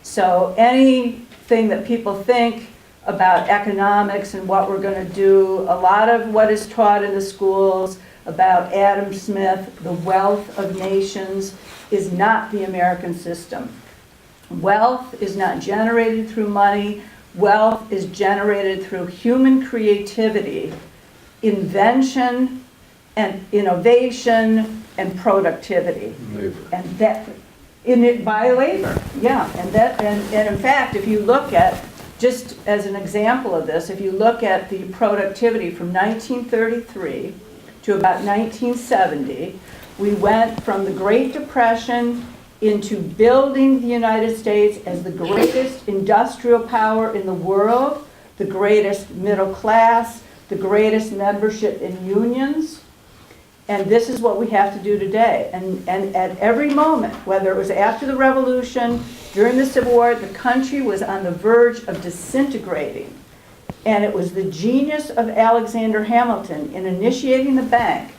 So anything that people think about economics and what we're going to do, a lot of what is taught in the schools about Adam Smith, the wealth of nations, is not the American system. Wealth is not generated through money. Wealth is generated through human creativity, invention, and innovation, and productivity. Labor. And that, by labor, yeah. And in fact, if you look at, just as an example of this, if you look at the productivity from 1933 to about 1970, we went from the Great Depression into building the United States as the greatest industrial power in the world, the greatest middle class, the greatest membership in unions. And this is what we have to do today. And at every moment, whether it was after the Revolution, during the Civil War, the country was on the verge of disintegrating. And it was the genius of Alexander Hamilton in initiating the bank,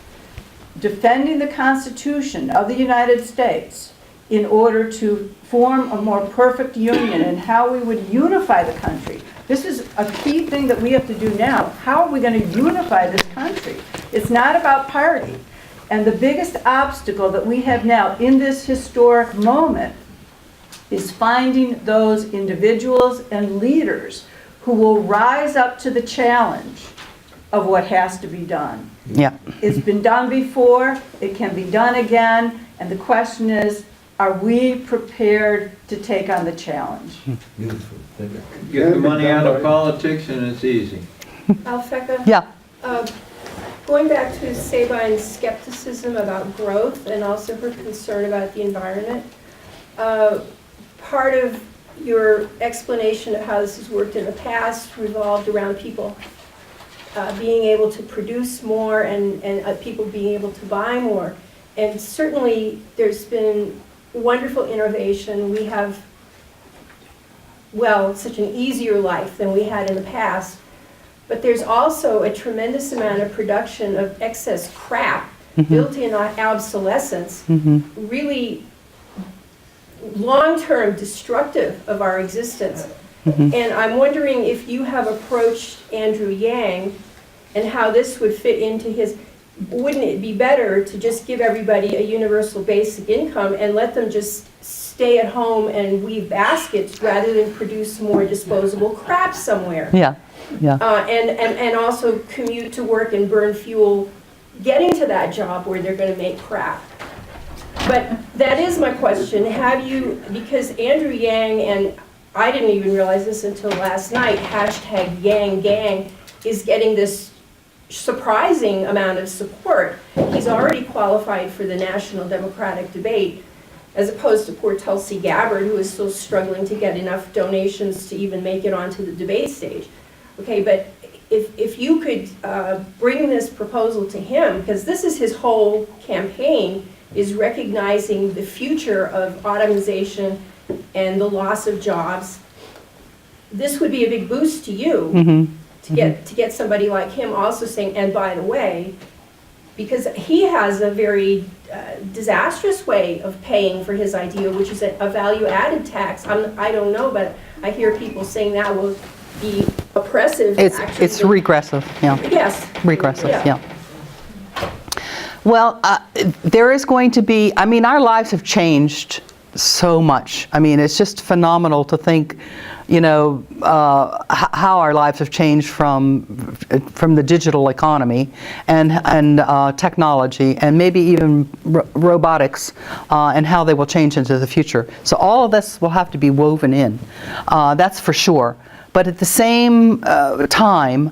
defending the Constitution of the United States in order to form a more perfect union and how we would unify the country. This is a key thing that we have to do now. How are we going to unify this country? It's not about party. And the biggest obstacle that we have now in this historic moment is finding those individuals and leaders who will rise up to the challenge of what has to be done. Yeah. It's been done before, it can be done again, and the question is, are we prepared to take on the challenge? Beautiful. Thank you. Get the money out of politics and it's easy. Alphecca? Yeah. Going back to Sabine's skepticism about growth and also her concern about the environment, part of your explanation of how this has worked in the past revolved around people being able to produce more and people being able to buy more. And certainly there's been wonderful innovation. We have, well, such an easier life than we had in the past. but there's also a tremendous amount of production of excess crap, built-in obsolescence, really long-term destructive of our existence. And I'm wondering if you have approached Andrew Yang and how this would fit into his, wouldn't it be better to just give everybody a universal basic income and let them just stay at home and weave baskets rather than produce more disposable crap somewhere? Yeah, yeah. And also commute to work and burn fuel getting to that job where they're going to make crap. But that is my question. Have you, because Andrew Yang, and I didn't even realize this until last night, hashtag Yang Gang is getting this surprising amount of support. He's already qualified for the national Democratic debate, as opposed to poor Tulsi Gabbard, who is still struggling to get enough donations to even make it onto the debate stage. Okay, but if you could bring this proposal to him, because this is his whole campaign, is recognizing the future of automation and the loss of jobs, this would be a big boost to you to get somebody like him also saying, and by the way, because he has a very disastrous way of paying for his idea, which is a value-added tax. I don't know, but I hear people saying that will be oppressive. It's regressive, yeah. Yes. Regressive, yeah. Well, there is going to be, I mean, our lives have changed so much. I mean, it's just phenomenal to think, you know, how our lives have changed from the digital economy and technology and maybe even robotics and how they will change into the future. So all of this will have to be woven in. That's for sure. But at the same time,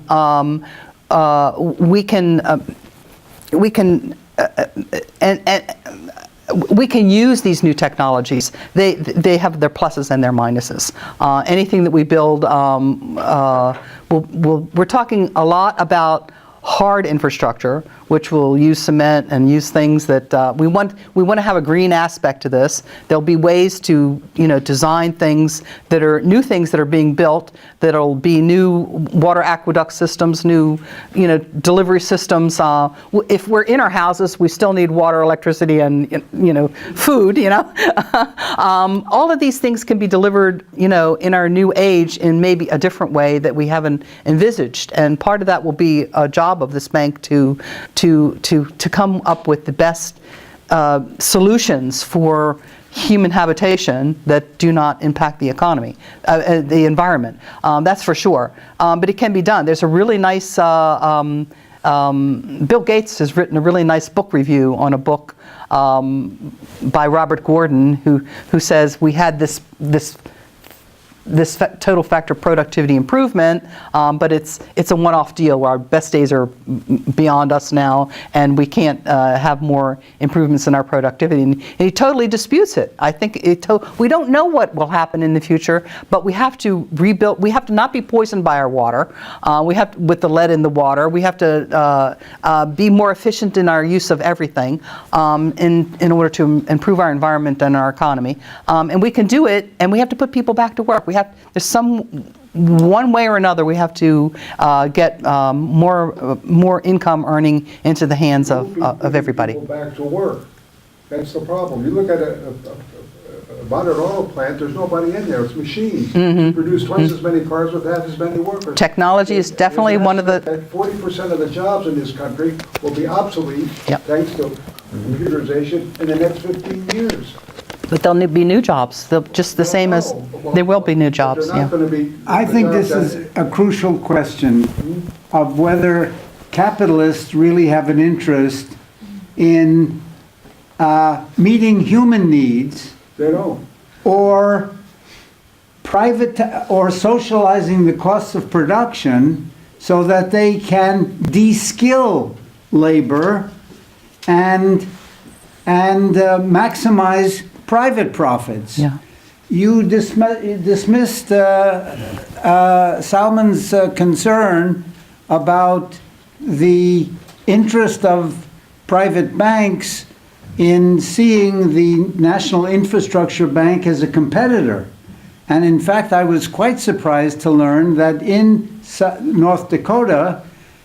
we can use these new technologies. They have their pluses and their minuses. Anything that we build, we're talking a lot about hard infrastructure, which will use cement and use things that we want to have a green aspect to this. There'll be ways to, you know, design things that are new things that are being built that'll be new water aqueduct systems, new, you know, delivery systems. If we're in our houses, we still need water, electricity, and, you know, food, you know. All of these things can be delivered, you know, in our new age in maybe a different way that we haven't envisaged. And part of that will be a job of this bank to come up with the best solutions for human habitation that do not impact the economy, the environment. That's for sure. But it can be done. There's a really nice, Bill Gates has written a really nice book review on a book by Robert Gordon who says we had this total factor productivity improvement, but it's a one-off deal where our best days are beyond us now, and we can't have more improvements in our productivity. And he totally disputes it. I think we don't know what will happen in the future, but we have to rebuild. We have to not be poisoned by our water. We have to, with the lead in the water. We have to be more efficient in our use of everything in order to improve our environment and our economy. And we can do it, and we have to put people back to work. There's one way or another we have to get more income earning into the hands of everybody. Go back to work. That's the problem. You look at a modern auto plant, there's nobody in there. It's machines. Produce twice as many cars with half as many workers. Technology is definitely one of the... 40% of the jobs in this country will be obsolete thanks to computerization in the next 15 years. But there'll be new jobs. They'll just the same as there will be new jobs. They're not going to be. I think this is a crucial question of whether capitalists really have an interest in meeting human needs. They don't. Or or socializing the costs of production so that they can de-skill labor and maximize private profits. Yeah. You dismissed Salman's concern about the interest of private banks in seeing the National Infrastructure Bank as a competitor. And in fact, I was quite surprised to learn that in North Dakota,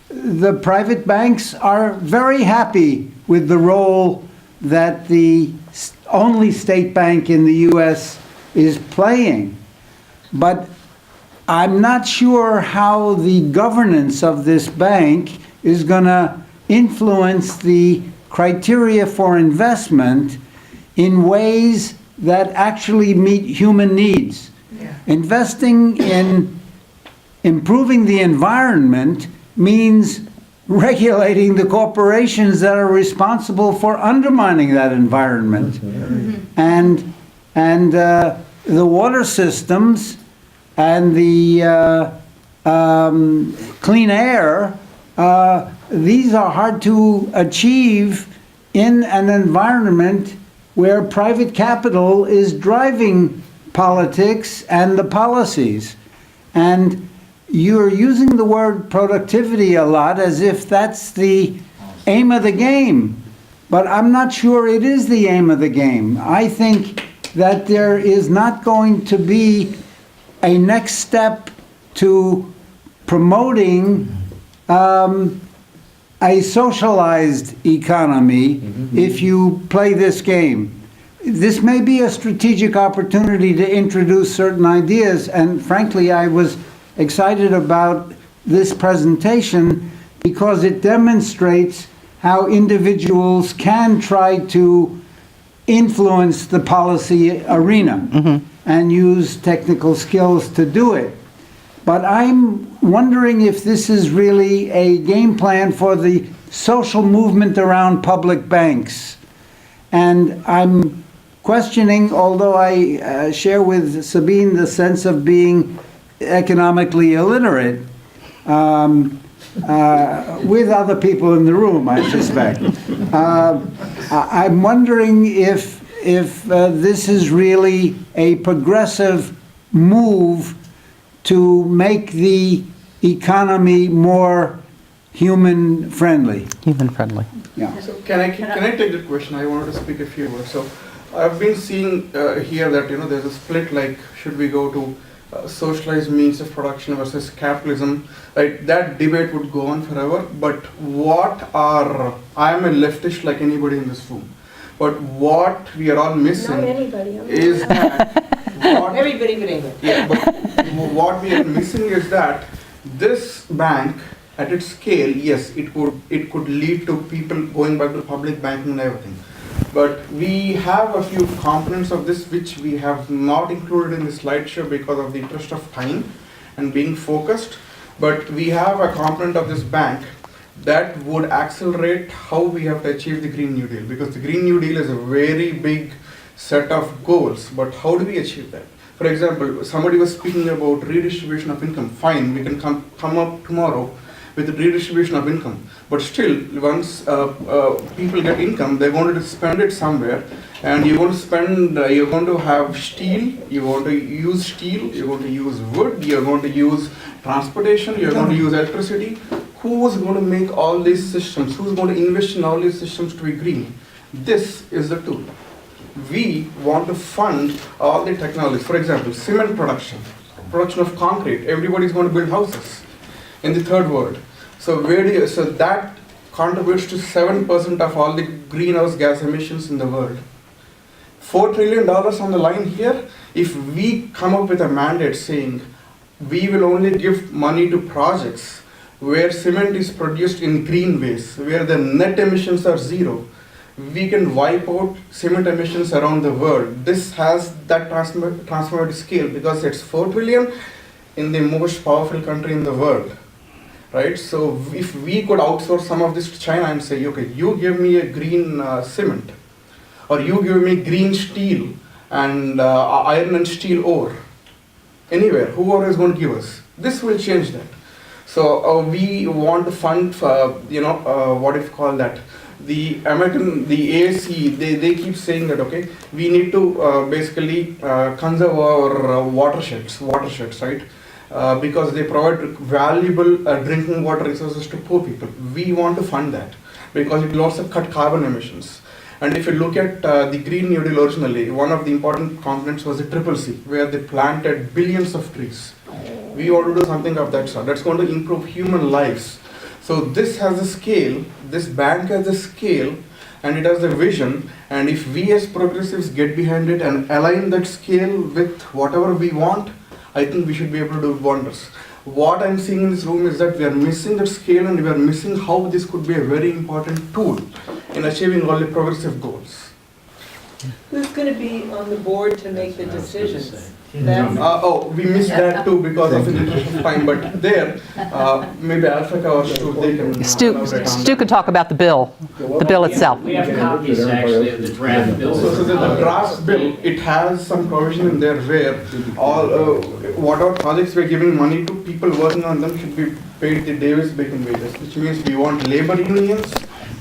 the private banks are very happy with the role that the only state bank in the U.S. is playing. But I'm not sure how the governance of this bank is going to influence the criteria for investment in ways that actually meet human needs. Yeah. Investing in improving the environment means regulating the corporations that are responsible for undermining that environment. And the water systems and the clean air, these are hard to achieve in an environment where private capital is driving politics and the policies. And you're using the word productivity a lot as if that's the aim of the game. But I'm not sure it is the aim of the game. I think that there is not going to be a next step to promoting a socialized economy if you play this game. This may be a strategic opportunity to introduce certain ideas, and frankly, I was excited about this presentation because it demonstrates how individuals can try to influence the policy arena and use technical skills to do it. But I'm wondering if this is really a game plan for the social movement around public banks. And I'm questioning, although I share with Sabine the sense of being economically illiterate, with other people in the room, I suspect. I'm wondering if this is really a progressive move to make the economy more human-friendly. Human-friendly. Yeah. So can I take that question? I wanted to speak a few words. So I've been seeing here that there's a split, like should we go to socialized means of production versus capitalism, right? That debate would go on forever. But I am a leftist like anybody in this room. But what we are all missing Not anybody. is that Everybody but England. yeah, but what we are missing is that this bank, at its scale, yes, it could lead to people going back to public banking and everything. But we have a few components of this which we have not included in the slideshow because of the interest of time and being focused. But we have a component of this bank that would accelerate how we have to achieve the Green New Deal, because the Green New Deal is a very big set of goals, but how do we achieve that? For example, somebody was speaking about redistribution of income. Fine, we can come up tomorrow with the redistribution of income. But still, once people get income, they're going to spend it somewhere. And you're going to you're going to have steel, you're going to use steel, you're going to use wood, you're going to use transportation, you're going to use electricity. Who's going to make all these systems? Who's going to invest in all these systems to be green? This is the tool. We want to fund all the technologies. For example, cement production of concrete. Everybody's going to build houses in the third world. So that contributes to 7% of all the greenhouse gas emissions in the world. $4 trillion on the line here. If we come up with a mandate saying we will only give money to projects where cement is produced in green ways, where the net emissions are zero, we can wipe out cement emissions around the world. This has that transformative scale because it's 4 trillion in the most powerful country in the world, right? So if we could outsource some of this to China and say, okay, you give me a green cement, or you give me green steel and iron and steel ore, anywhere, whoever is going to give us, this will change that. So we want to fund, what do you call that? The AAC, they keep saying that, okay, we need to basically conserve our watersheds, right? Because they provide valuable drinking water resources to poor people. We want to fund that because it will also cut carbon emissions. And if you look at the Green New Deal originally, one of the important components was the CCC, where they planted billions of trees. We want to do something of that sort. That's going to improve human lives. So this has a scale, this bank has a scale, and it has a vision, and if we as progressives get behind it and align that scale with whatever we want, I think we should be able to do wonders. What I'm seeing in this room is that we are missing that scale, and we are missing how this could be a very important tool in achieving all the progressive goals. Who's going to be on the board to make the decisions? We missed that too because of the interest of time, but there, maybe Alphecca or Stu, they can elaborate on Stu could talk about the bill itself. We have copies actually of the draft bill. So the draft bill, it has some provision in there where all, whatever projects we're giving money to, people working on them should be paid the Davis-Bacon wages, which means we want labor unions,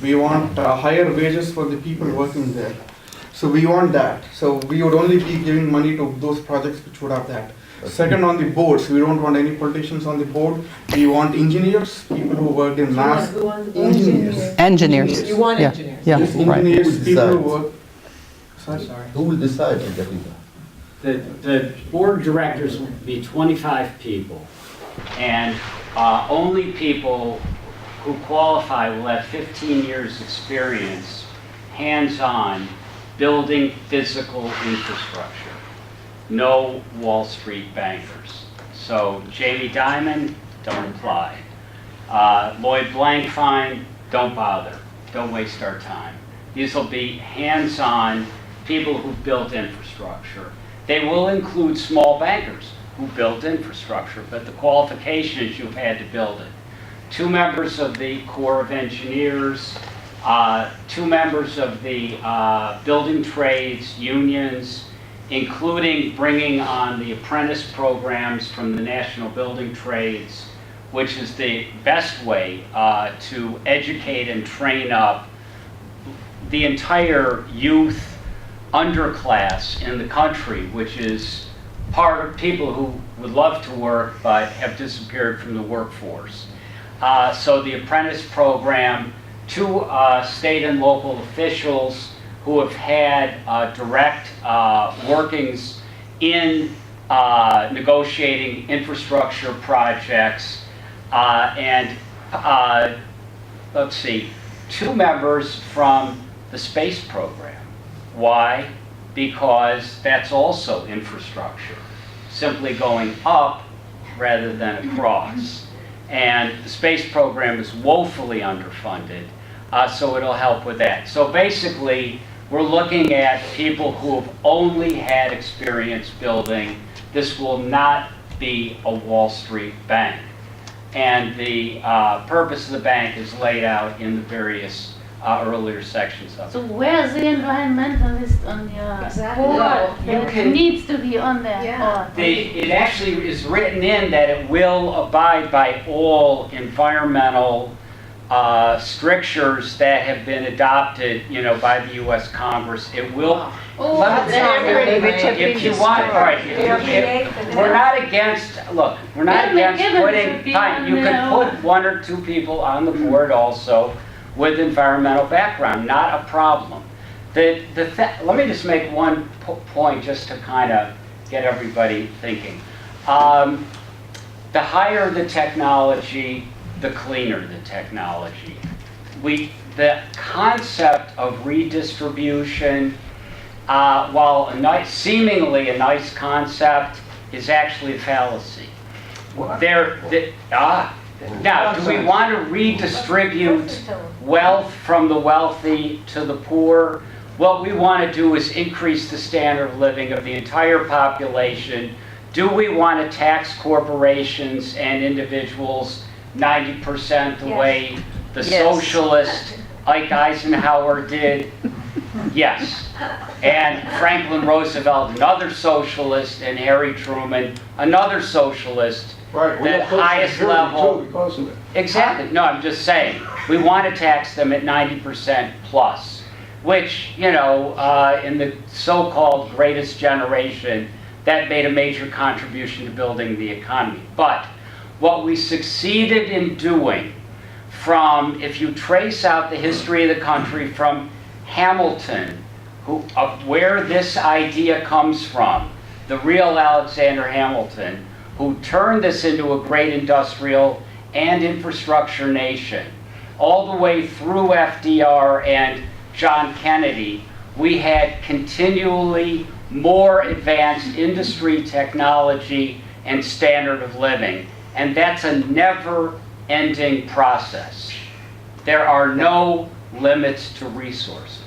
we want higher wages for the people working there. So we want that. So we would only be giving money to those projects which would have that. Second, on the boards, we don't want any politicians on the board. We want engineers, people who work in mass. Engineers. You want Yeah. engineers? Yeah, Yes, right. engineers, people who Decide. work. Sorry. Who will decide on getting that? The board of directors will be 25 people, and only people who qualify will have 15 years' experience, hands-on, building physical infrastructure. No Wall Street bankers. So Jamie Dimon, don't apply. Lloyd Blankfein, don't bother. Don't waste our time. These will be hands-on people who built infrastructure. They will include small bankers who built infrastructure, but the qualification is you've had to build it. 2 members of the Corps of Engineers, 2 members of the building trades unions, including bringing on the apprentice programs from the National Building Trades, which is the best way to educate and train up the entire youth underclass in the country, which is part of people who would love to work but have disappeared from the workforce. So the apprentice program, 2 state and local officials who have had direct workings in negotiating infrastructure projects, and let's see, 2 members from the space program. Why? Because that's also infrastructure, simply going up rather than across. And the space program is woefully underfunded, so it'll help with that. So basically, we're looking at people who have only had experience building. This will not be a Wall Street bank. And the purpose of the bank is laid out in the various earlier sections of it. So where's the environmentalist on your board? You That can- needs to be on there. Yeah. It actually is written in that it will abide by all environmental strictures that have been adopted, by the U.S. Congress. It will. Oh, Let me that's tell you, pretty if you want, all right, we're not against. Look, we're not Bill against McKibben putting. should be Fine, on you could there. put 1 or 2 people on the board also with environmental background. Not a problem. Let me just make one point just to kind of get everybody thinking. The higher the technology, the cleaner the technology. The concept of redistribution, while seemingly a nice concept, is actually a fallacy. Now, do we want to redistribute wealth from the wealthy to the poor? What we want to do is increase the standard of living of the entire population. Do we want to tax corporations and individuals 90% the way the socialist Ike Eisenhower did? Yes. And Franklin Roosevelt, another socialist, and Harry Truman, another socialist. Right, The highest level. because of it. Exactly. No, I'm just saying, we want to tax them at 90% plus, which, in the so-called greatest generation, that made a major contribution to building the economy. But what we succeeded in doing if you trace out the history of the country from Hamilton, where this idea comes from, the real Alexander Hamilton, who turned this into a great industrial and infrastructure nation. All the way through FDR and John Kennedy, we had continually more advanced industry, technology, and standard of living. And that's a never-ending process. There are no limits to resources.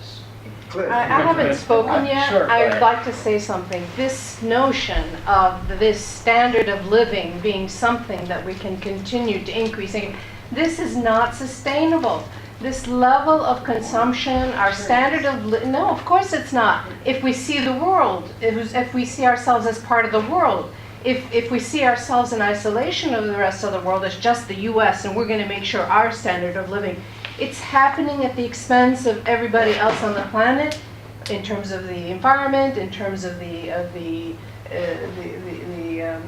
I haven't spoken yet. Sure, go I'd ahead. like to say something. This notion of this standard of living being something that we can continue to increase, this is not sustainable. This level of consumption, our standard of no, of course it's not. If we see the world, if we see ourselves as part of the world, if we see ourselves in isolation of the rest of the world as just the U.S. and we're going to make sure our standard of living, it's happening at the expense of everybody else on the planet, in terms of the environment, in terms of the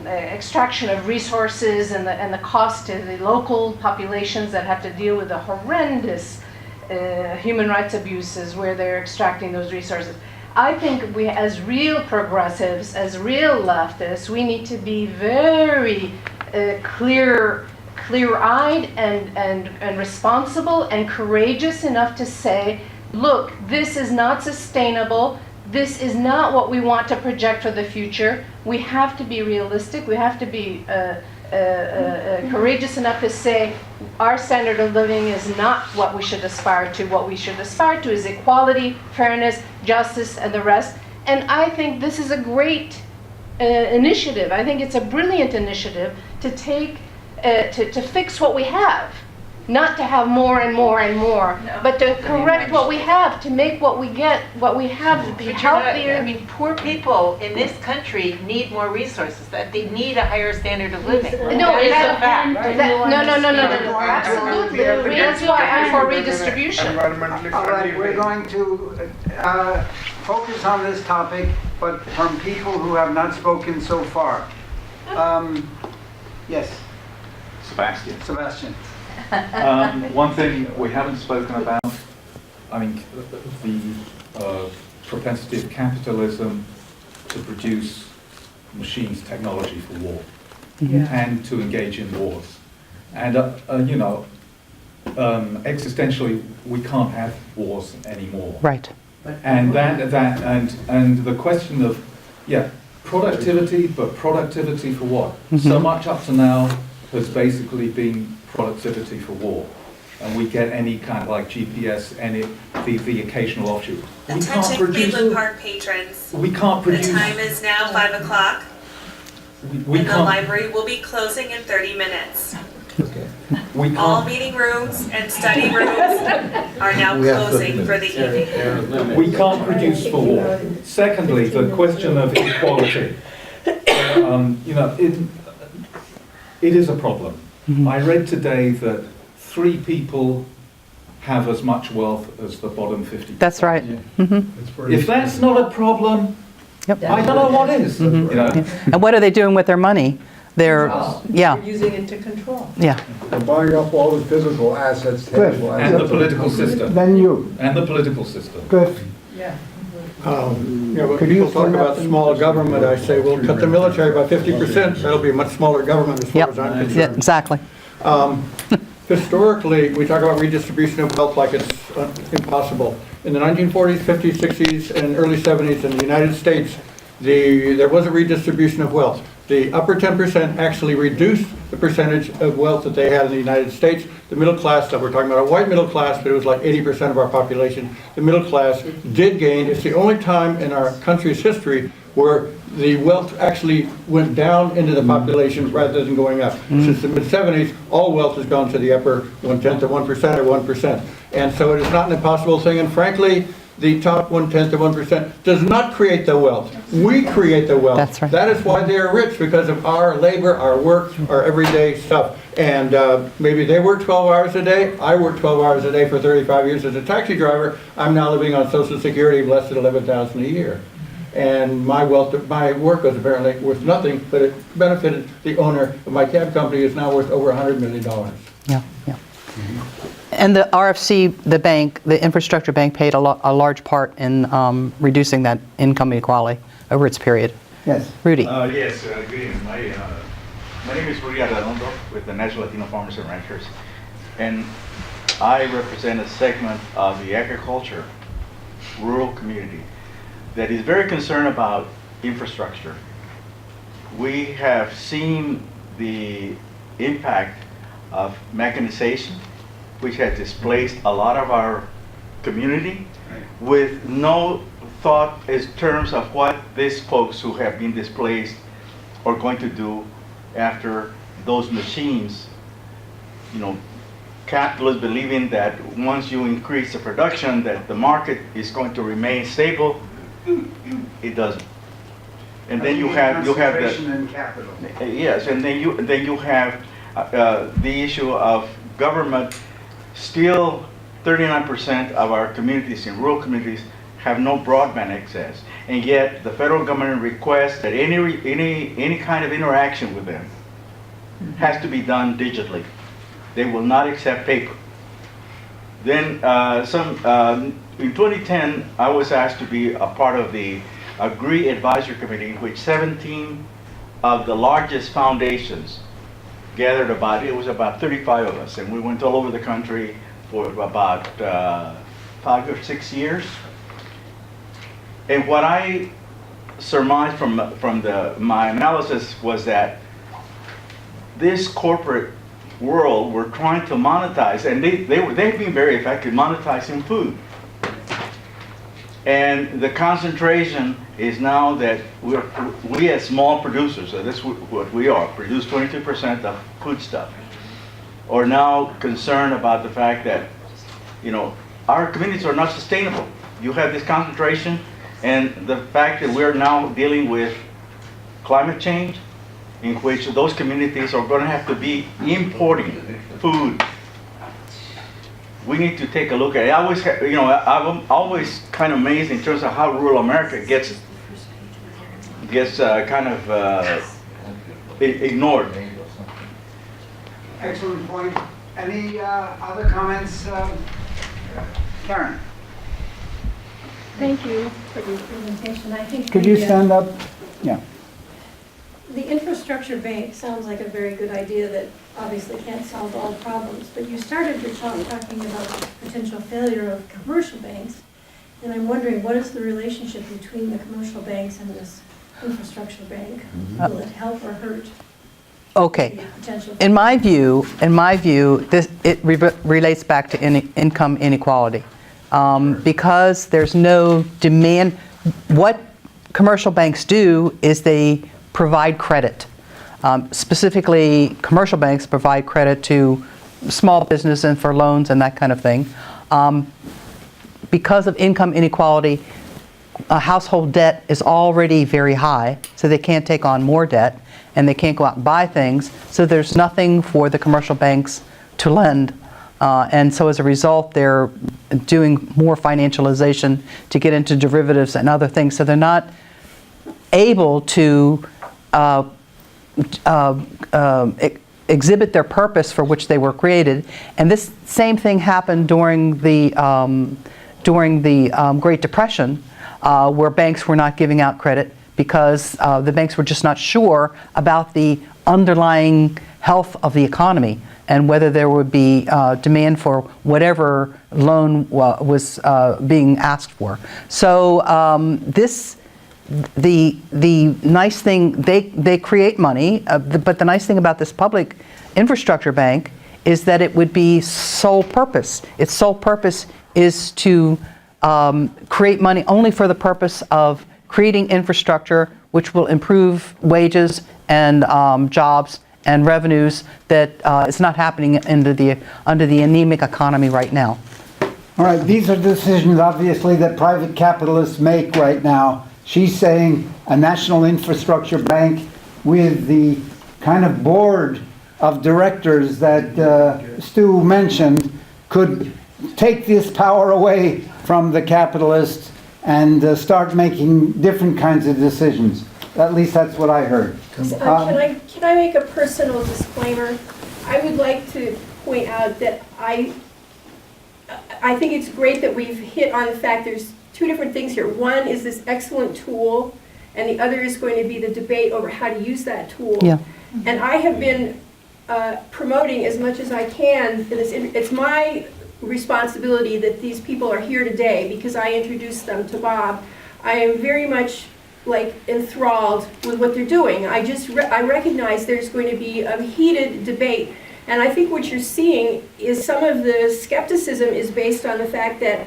extraction of resources and the cost to the local populations that have to deal with the horrendous human rights abuses where they're extracting those resources. I think we, as real progressives, as real leftists, we need to be very clear-eyed and responsible and courageous enough to say, look, this is not sustainable. This is not what we want to project for the future. We have to be realistic. We have to be courageous enough to say our standard of living is not what we should aspire to. What we should aspire to is equality, fairness, justice, and the rest. And I think this is a great initiative. I think it's a brilliant initiative to take, to fix what we have. Not to have more and more and more, but to correct what we have, to make what we get, what we have to be healthier. I mean, poor people in this country need more resources, that they need a higher standard of living. No, That is that- a fact. No, absolutely. That's why I'm for redistribution. Environmentally All right, friendly we're way. going to focus on this topic, but from people who have not spoken so far. Yes, Sebastian. One thing we haven't spoken about, I mean, the propensity of capitalism to produce machines, technology for war, and to engage in wars. And, you know, existentially, we can't have wars anymore. Right. And and the question of, productivity, but productivity for what? So much up to now has basically been productivity for war. And we get any kind of like GPS and the occasional offshoot. Attention Cleveland Park patrons. We can't produce. The time is now 5 o'clock. We And the can't. library will be closing in 30 minutes. We All can't. meeting rooms and study rooms are now We have closing for the evening. We can't produce for war. Secondly, the question of equality. You know, it is a problem. I read today that 3 people have as much wealth as the bottom 50. That's right. If that's not a problem, Yep. I don't know what is. You know, And what are they doing with their money? They're, We're using it to control. yeah. They're buying up all the physical assets, tangible and the assets. political system. Then you, And the political system. Cliff. Yeah. You know, when Could you people talk point out about the small numbers? government, I say, well, cut the military by 50%, that'll be a much smaller government as far Yep. as I'm Yeah, concerned. exactly. Historically, we talk about redistribution of wealth like it's impossible. In the 1940s, 50s, 60s, and early 70s in the United States, there was a redistribution of wealth. The upper 10% actually reduced the percentage of wealth that they had in the United States. The middle class, that we're talking about a white middle class, but it was like 80% of our population. The middle class did gain. It's the only time in our country's history where the wealth actually went down into the population rather than going up. Since the mid-70s, all wealth has gone to the upper 1/10 of 1% or 1%. And so it is not an impossible thing, and frankly, the top 1/10 of 1% does not create the wealth. We create the wealth. That's right. That is why they are rich, because of our labor, our work, our everyday stuff. And maybe they work 12 hours a day. I work 12 hours a day for 35 years as a taxi driver. I'm now living on Social Security of less than $11,000 a year. And my wealth, my work was apparently worth nothing, but it benefited the owner of my cab company, is now worth over $100 million. Yeah, yeah. And the RFC, the bank, the infrastructure bank, paid a large part in reducing that income inequality over its period. Yes. Rudy? Yes, I agree. My name is Rudy Arredondo with the National Latino Farmers and Ranchers, and I represent a segment of the agriculture rural community that is very concerned about infrastructure. We have seen the impact of mechanization, which has displaced a lot of our community with no thought in terms of what these folks who have been displaced are going to do after those machines. You know, capitalists believing that once you increase the production that the market is going to remain stable. It doesn't. And then you have concentration in capital. Yes, and then you have the issue of government. Still 39% of our communities in rural communities have no broadband access, and yet the federal government requests that any kind of interaction with them has to be done digitally. They will not accept paper. Then in 2010, I was asked to be a part of the Agree Advisory Committee, in which 17 of the largest foundations gathered it was about 35 of us, and we went all over the country for about 5 or 6 years. And what I surmised from my analysis was that this corporate world were trying to monetize, and they've been very effective monetizing food. And the concentration is now that we as small producers, so that's what we are, produce 22% of foodstuff, are now concerned about the fact that, you know, our communities are not sustainable. You have this concentration, and the fact that we're now dealing with climate change, in which those communities are going to have to be importing food. We need to take a look at it. I'm always kind of amazed in terms of how rural America gets kind of ignored. Excellent point. Any other comments? Karen? Thank you for your presentation. I think Could you stand up? Yeah. the infrastructure bank sounds like a very good idea that obviously can't solve all problems, but you started your talk talking about the potential failure of commercial banks, and I'm wondering what is the relationship between the commercial banks and this infrastructure bank? Will it help or hurt? Okay. In my view, it relates back to income inequality. Because there's no demand. What commercial banks do is they provide credit. Specifically, commercial banks provide credit to small business and for loans and that kind of thing. Because of income inequality, household debt is already very high, so they can't take on more debt, and they can't go out and buy things, so there's nothing for the commercial banks to lend. And so as a result, they're doing more financialization to get into derivatives and other things, so they're not able to exhibit their purpose for which they were created. And this same thing happened during the Great Depression, where banks were not giving out credit because the banks were just not sure about the underlying health of the economy and whether there would be demand for whatever loan was being asked for. So the nice thing, they create money, but the nice thing about this public infrastructure bank is that it would be sole purpose. Its sole purpose is to create money only for the purpose of creating infrastructure which will improve wages and jobs and revenues that is not happening under the anemic economy right now. All right, these are decisions obviously that private capitalists make right now. She's saying a national infrastructure bank with the kind of board of directors that Stu mentioned could take this power away from the capitalists and start making different kinds of decisions. At least that's what I heard. Can I make a personal disclaimer? I would like to point out that I think it's great that we've hit on the fact there's two different things here. One is this excellent tool, and the other is going to be the debate over how to use that tool. Yeah. And I have been promoting as much as I can. It's my responsibility that these people are here today because I introduced them to Bob. I am very much like enthralled with what they're doing. I recognize there's going to be a heated debate. And I think what you're seeing is some of the skepticism is based on the fact that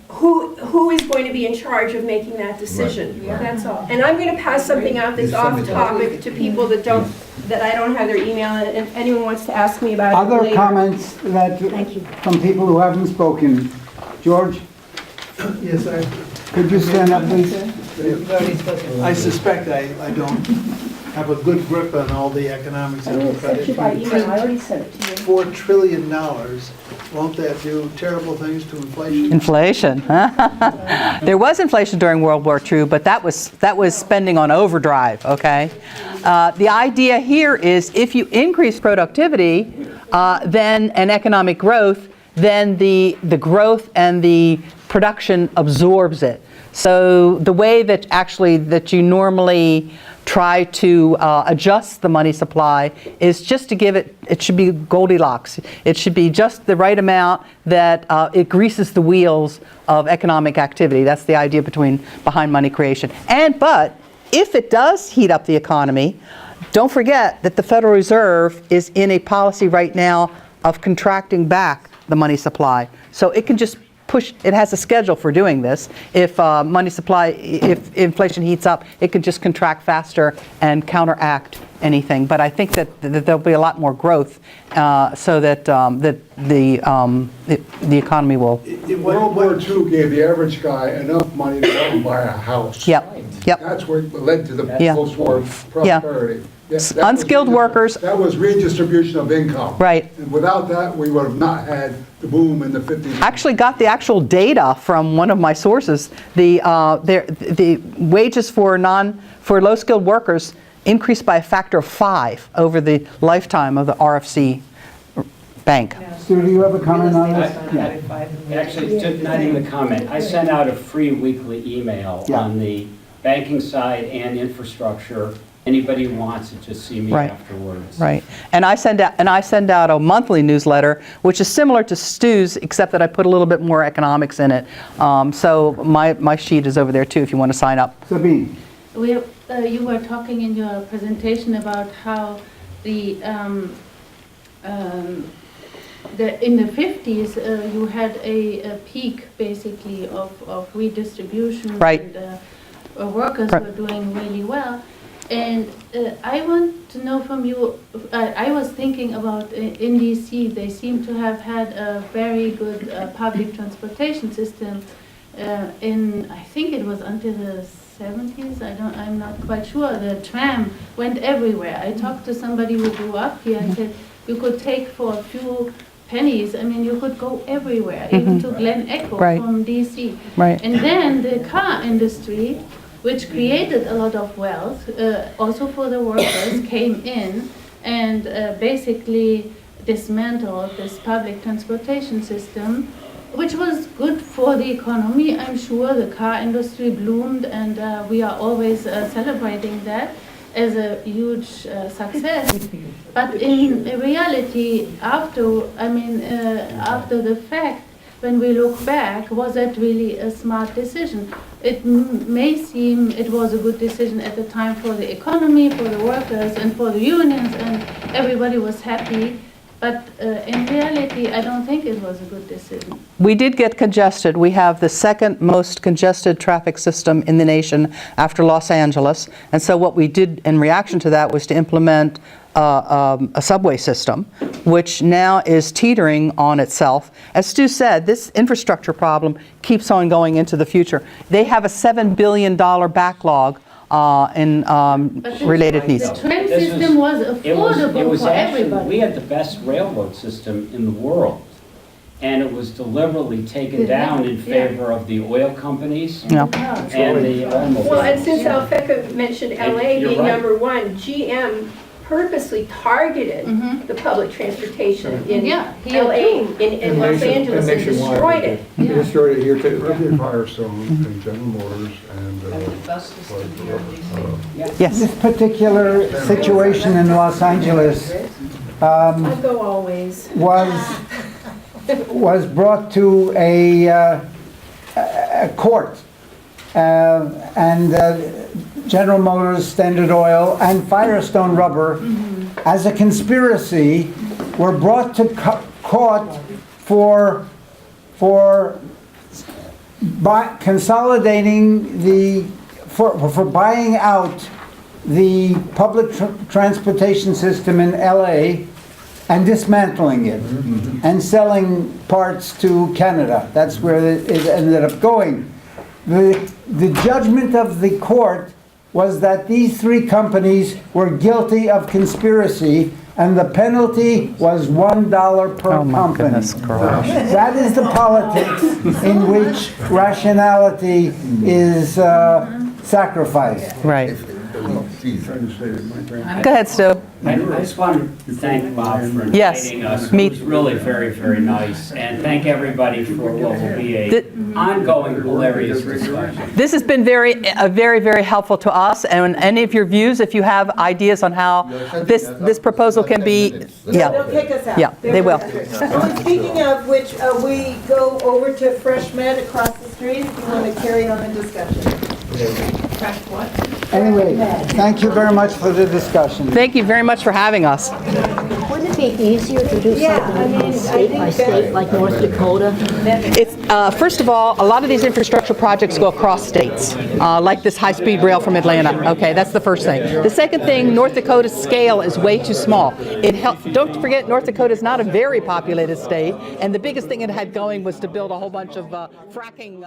who is going to be in charge of making that decision? Right. That's all. And I'm going to pass something out that's off topic to people that I don't have their email, and if anyone wants to ask me about it Other later. comments that, from people who haven't spoken? George, Yes, could you stand up, please? I suspect I don't have a good grip on all the economics of it, but if you I print already sent it to you. $4 trillion, won't that do terrible things to inflation? Inflation. There was inflation during World War II, but that was spending on overdrive, okay? The idea here is if you increase productivity then and economic growth, then the growth and the production absorbs it. So the way that you normally try to adjust the money supply is just to give it should be Goldilocks. It should be just the right amount that it greases the wheels of economic activity. That's the idea behind money creation. But if it does heat up the economy, don't forget that the Federal Reserve is in a policy right now of contracting back the money supply. So it can just it has a schedule for doing this. If if inflation heats up, it could just contract faster and counteract anything. But I think that there'll be a lot more growth so that the economy will. World War II gave the average guy enough money to go and buy a house. Yep. That's what led to the post-war prosperity. Unskilled workers. That was redistribution of income. Right. And without that, we would have not had the boom in the 50s. Actually got the actual data from one of my sources. The wages for low-skilled workers increased by a factor of 5 over the lifetime of the RFC bank. Stu, do you have a comment on this? Actually, it's not even a comment. I sent out a free weekly email on the banking side and infrastructure. Anybody who wants it, just see me afterwards. Right, and I send out a monthly newsletter, which is similar to Stu's, except that I put a little bit more economics in it. So my sheet is over there too, if you want to sign up. Sabine. You were talking in your presentation about how in the 50s you had a peak basically of redistribution. Right. And workers were doing really well. And I want to know from you, I was thinking about in DC, they seem to have had a very good public transportation system I think it was until the 70s, I'm not quite sure. The tram went everywhere. I talked to somebody who grew up here and said you could take for a few pennies, you could go everywhere, even to Glen Echo from DC. Right. And then the car industry, which created a lot of wealth, also for the workers, came in and basically dismantled this public transportation system, which was good for the economy. I'm sure the car industry bloomed, and we are always celebrating that as a huge success. But in reality, after the fact, when we look back, was that really a smart decision? It may seem it was a good decision at the time for the economy, for the workers, and for the unions, and everybody was happy. But in reality, I don't think it was a good decision. We did get congested. We have the second most congested traffic system in the nation after Los Angeles. And so what we did in reaction to that was to implement a subway system, which now is teetering on itself. As Stu said, this infrastructure problem keeps on going into the future. They have a $7 billion backlog in related needs. The train system was affordable for everybody. We had the best railroad system in the world, and it was deliberately taken down in favor of the oil companies and the automobiles. Well, and since Alphecca mentioned LA being right. number one, GM purposely targeted the public transportation in Yeah, he LA, approved. in Los Angeles, and destroyed it. They destroyed it here too. Firestone and General Motors and, Yes. This particular situation in Los Angeles I go always. was brought to a court, and General Motors, Standard Oil, and Firestone Rubber, as a conspiracy, were brought to court for consolidating for buying out the public transportation system in LA and dismantling it and selling parts to Canada. That's where it ended up going. The judgment of the court was that these three companies were guilty of conspiracy, and the penalty was $1 per company. That is the politics in which rationality is sacrificed. Right. Please. Go ahead, Stu. I just want to thank Bob for Yes, inviting us. me- It was really very, very nice. And thank everybody for what will be a ongoing hilarious discussion. This has been very, very helpful to us, and any of your views, if you have ideas on how this proposal can be, yeah. They'll kick us out. Yeah, they will. Well, speaking of which, we go over to Fresh Med across the street if you want to carry on the discussion. Fresh what? Anyway, thank you very much for the discussion. Thank you very much for having us. Wouldn't it be easier to do something state by state, like North Dakota? It's, first of all, a lot of these infrastructure projects go across states, like this high-speed rail from Atlanta. Okay, that's the first thing. The second thing, North Dakota's scale is way too small. Don't forget, North Dakota is not a very populated state, and the biggest thing it had going was to build a whole bunch of fracking